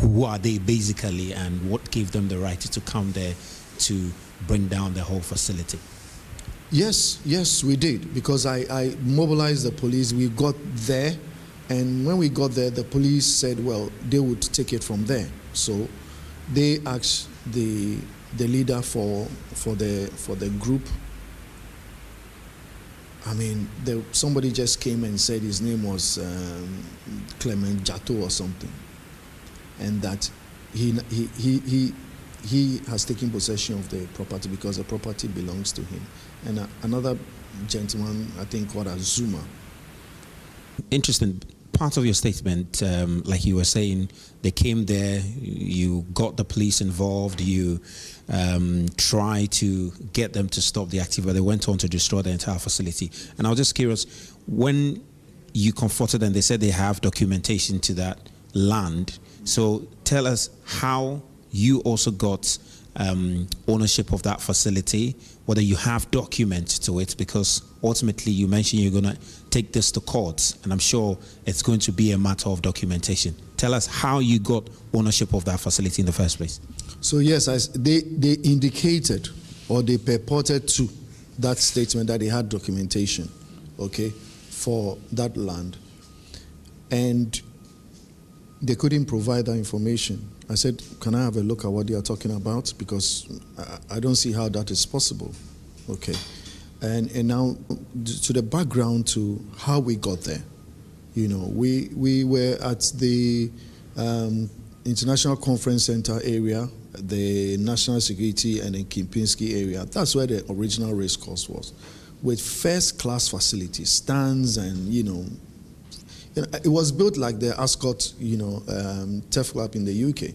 Who are they basically, and what gave them the right to come there to bring down the whole facility? Yes, we did, because I mobilized the police. We got there, and when we got there, the police said, well, they would take it from there. So they asked the leader for the group. I mean, somebody just came and said his name was Clement Jato or something, and that he has taken possession of the property because the property belongs to him. And another gentleman, I think, called Azuma. Interesting. Part of your statement, like you were saying, they came there, you got the police involved, you tried to get them to stop the activity, but they went on to destroy the entire facility. And I was just curious, when you confronted them, they said they have documentation to that land. So tell us how you also got ownership of that facility, whether you have documents to it, because ultimately you mentioned you're going to take this to courts, and I'm sure it's going to be a matter of documentation. Tell us how you got ownership of that facility in the first place. So yes, they indicated, or they purported to that statement that they had documentation, okay, for that land, and they couldn't provide that information. I said, can I have a look at what they are talking about? Because I don't see how that is possible. Okay. And now to the background to how we got there. We were at the International Conference Center area, the National Security and the Kempinski area. That's where the original race course was, with first-class facilities, stands, and it was built like the Ascot, TEF Club in the UK,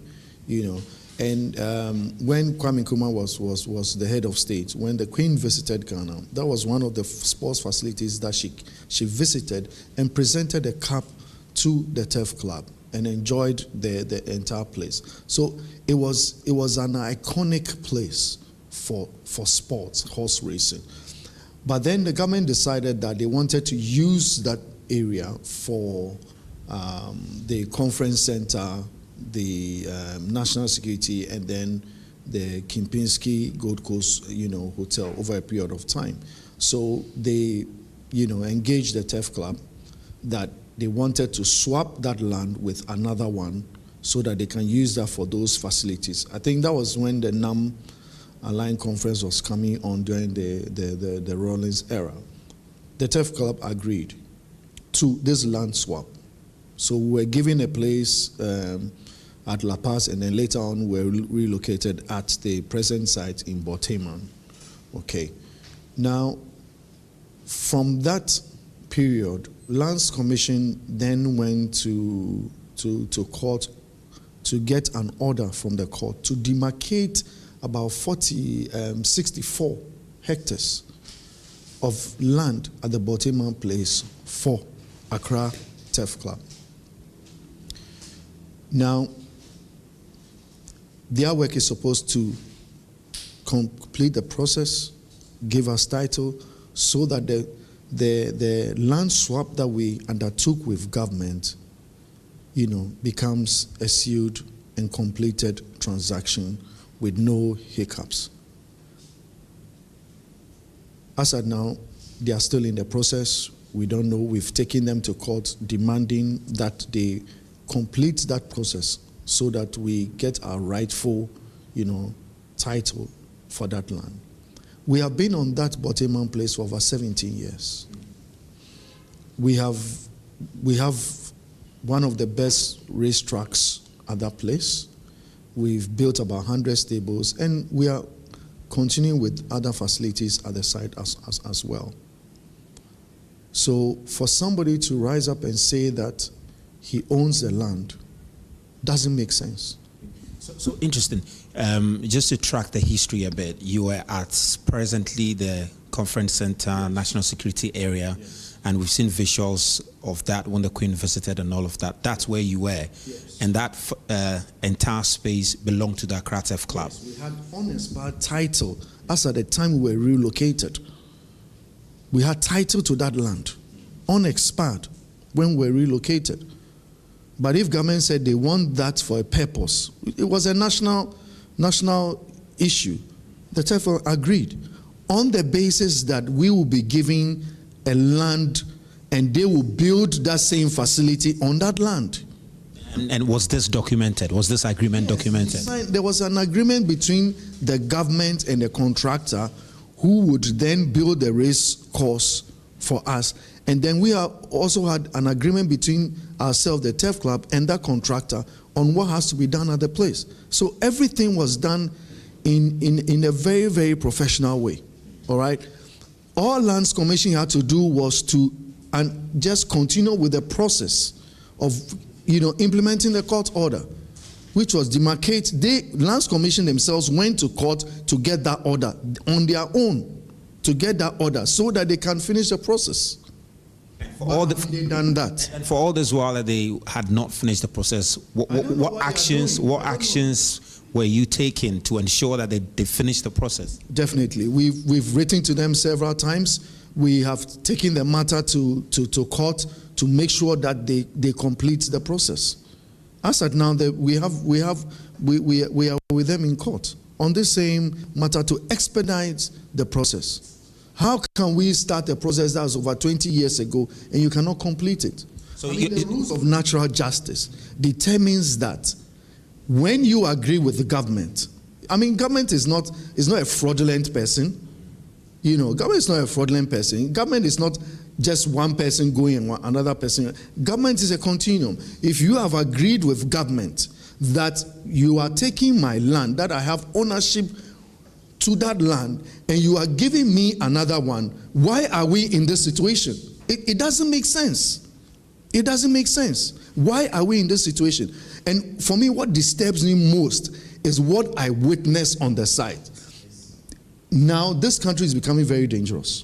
And when Kwame Nkrumah was the head of state, when the Queen visited Ghana, that was one of the sports facilities that she visited and presented a cup to the TEF Club and enjoyed the entire place. So it was an iconic place for sports, horse racing. But then the government decided that they wanted to use that area for the conference center, the national security, and then the Kempinski Gold Coast, hotel over a period of time. So they, engaged the TEF Club that they wanted to swap that land with another one so that they can use that for those facilities. I think that was when the NAM Alliance Conference was coming on during the Rawlings era. The Turf Club agreed to this land swap. So we were given a place at La Paz, and then later on we were relocated at the present site in Boteman. Okay. Now, from that period, Lands Commission then went to court to get an order from the court to demarcate about 64 hectares of land at the Boteman place for Accra Turf Club. Now, their work is supposed to complete the process, give us title, so that the land swap that we undertook with government, becomes a sealed and completed transaction with no hiccups. As at now, they are still in the process. We don't know. We've taken them to court demanding that they complete that process so that we get our rightful, title for that land. We have been on that Boteman place for over 17 years. We have one of the best racetracks at that place. We've built about 100 stables, and we are continuing with other facilities at the site as well. So for somebody to rise up and say that he owns the land doesn't make sense. So interesting. Just to track the history a bit, you were at presently the conference center, national security area, yes. And we've seen visuals of that when the Queen visited and all of that. That's where you were. Yes. And that entire space belonged to the Accra Turf Club. Yes, we had unexpired title as at the time we were relocated. We had title to that land, unexpired, when we were relocated. But if government said they want that for a purpose, it was a national issue. The Turf Club agreed on the basis that we will be giving a land and they will build that same facility on that land. And was this documented? Was this agreement documented? There was an agreement between the government and the contractor who would then build the race course for us. And then we also had an agreement between ourselves, the Turf Club, and that contractor on what has to be done at the place. So everything was done in a very, very professional way. All right? All Lands Commission had to do was to just continue with the process of implementing the court order, which was demarcate. Lands Commission themselves went to court to get that order on their own, to get that order so that they can finish the process. They done that. And for all this while that they had not finished the process, what actions were you taking to ensure that they finished the process? Definitely. We've written to them several times. We have taken the matter to court to make sure that they complete the process. As at now, we are with them in court on the same matter to expedite the process. How can we start a process that was over 20 years ago and you cannot complete it? So the rules of natural justice determines that when you agree with the government, government is not a fraudulent person. Government is not a fraudulent person. Government is not just one person going and another person. Government is a continuum. If you have agreed with government that you are taking my land, that I have ownership to that land, and you are giving me another one, why are we in this situation? It doesn't make sense. It doesn't make sense. Why are we in this situation? And for me, what disturbs me most is what I witnessed on the site. Now, this country is becoming very dangerous.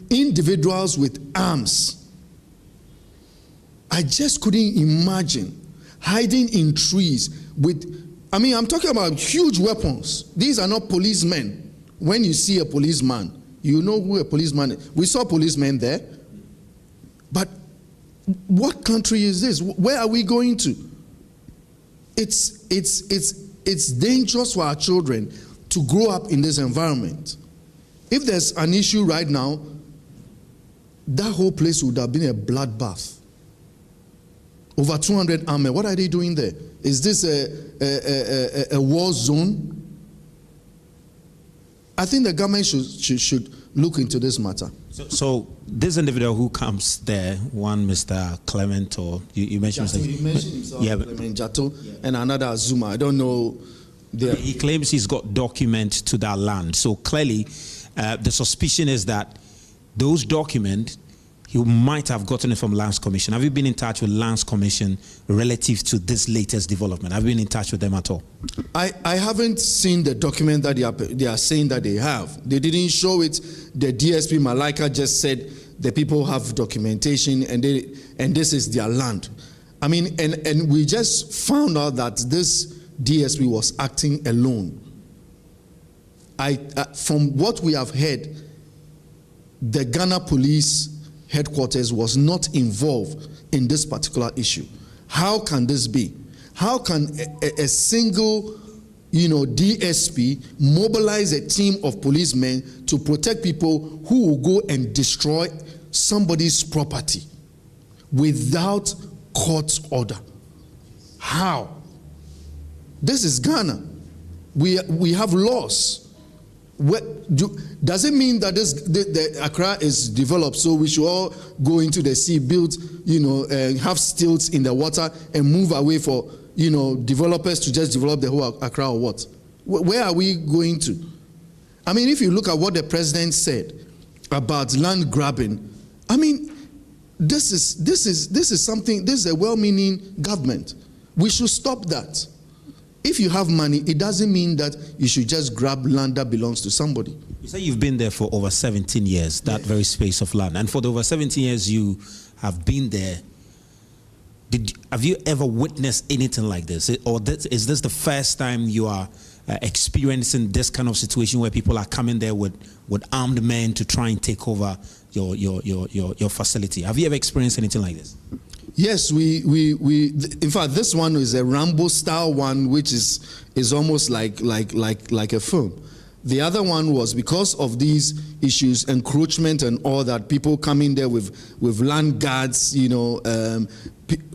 Individuals with arms. I just couldn't imagine hiding in trees with, I'm talking about huge weapons. These are not policemen. When you see a policeman, you know who a policeman is. We saw policemen there. But what country is this? Where are we going to? It's dangerous for our children to grow up in this environment. If there's an issue right now, that whole place would have been a bloodbath. Over 200 armed men. What are they doing there? Is this a war zone? I think the government should look into this matter. So this individual who comes there, one Mr. Clement, or you mentioned Jato, he mentioned himself, Clement Jato, and another Azuma. I don't know. He claims he's got documents to that land. So clearly, the suspicion is that those documents, he might have gotten it from Lands Commission. Have you been in touch with Lands Commission relative to this latest development? Have you been in touch with them at all? I haven't seen the document that they are saying that they have. They didn't show it. The DSP Malaika just said the people have documentation and this is their land. I mean, and we just found out that this DSP was acting alone. From what we have heard, the Ghana Police Headquarters was not involved in this particular issue. How can this be? How can a single, DSP mobilize a team of policemen to protect people who will go and destroy somebody's property without court order? How? This is Ghana. We have laws. Does it mean that the Accra is developed, so we should all go into the sea, build, have stilts in the water and move away for, developers to just develop the whole Accra, or what? Where are we going to? I mean, if you look at what the president said about land grabbing, I mean, this is something. This is a well-meaning government. We should stop that. If you have money, it doesn't mean that you should just grab land that belongs to somebody. You say you've been there for over 17 years, that very space of land. And for the over 17 years you have been there, have you ever witnessed anything like this? Is this the first time you are experiencing this kind of situation where people are coming there with armed men to try and take over your facility? Have you ever experienced anything like this? Yes, in fact, this one is a Rambo style one, which is almost like a film. The other one was because of these issues, encroachment and all that, people coming there with land guards,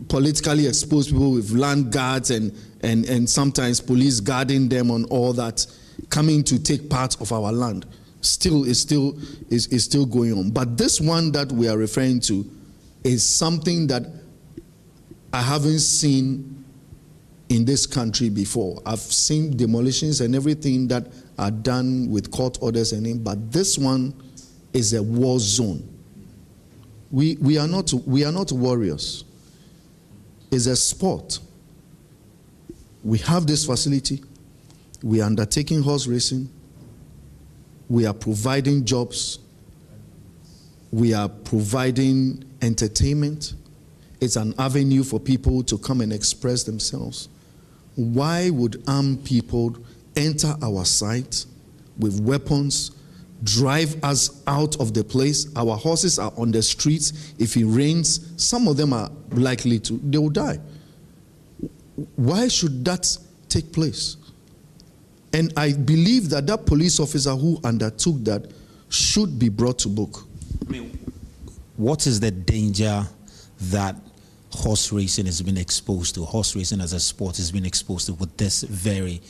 politically exposed people with land guards and sometimes police guarding them on all that, coming to take part of our land. Is still going on. But this one that we are referring to is something that I haven't seen in this country before. I've seen demolitions and everything that are done with court orders and but this one is a war zone. We are not warriors. It's a sport. We have this facility. We are undertaking horse racing. We are providing jobs. We are providing entertainment. It's an avenue for people to come and express themselves. Why would armed people enter our site with weapons, drive us out of the place? Our horses are on the streets. If it rains, some of them are likely they will die. Why should that take place? And I believe that police officer who undertook that should be brought to book. I mean, what is the danger that horse racing has been exposed to? Horse racing as a sport has been exposed to with this very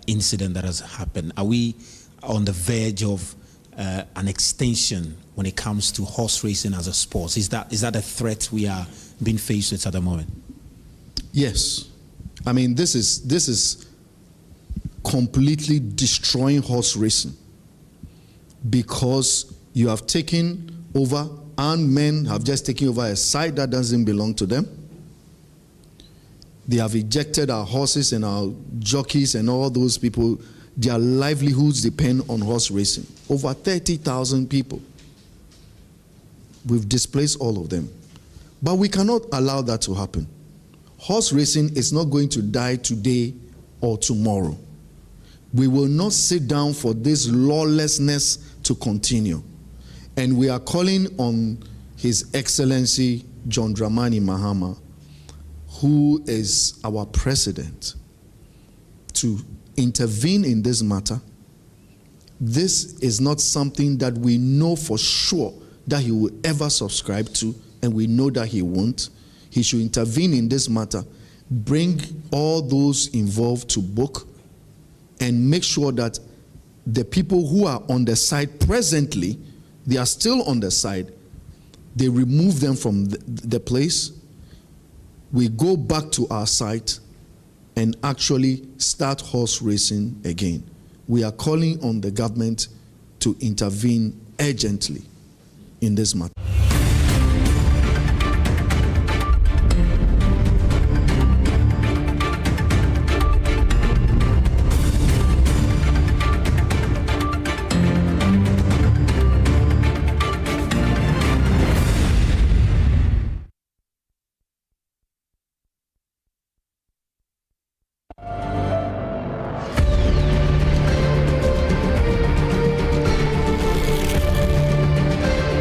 incident that has happened. Are we on the verge of an extension when it comes to horse racing as a sport? Is that a threat we are being faced with at the moment? Yes. I mean, this is completely destroying horse racing because you have taken over. Armed men have just taken over a site that doesn't belong to them. They have ejected our horses and our jockeys and all those people. Their livelihoods depend on horse racing. Over 30,000 people. We've displaced all of them. But we cannot allow that to happen. Horse racing is not going to die today or tomorrow. We will not sit down for this lawlessness to continue. And we are calling on His Excellency John Dramani Mahama, who is our president, to intervene in this matter. This is not something that we know for sure that he will ever subscribe to, and we know that he won't. He should intervene in this matter, bring all those involved to book, and make sure that the people who are on the side presently, they are still on the side, they remove them from the place. We go back to our site and actually start horse racing again. We are calling on the government to intervene urgently in this matter.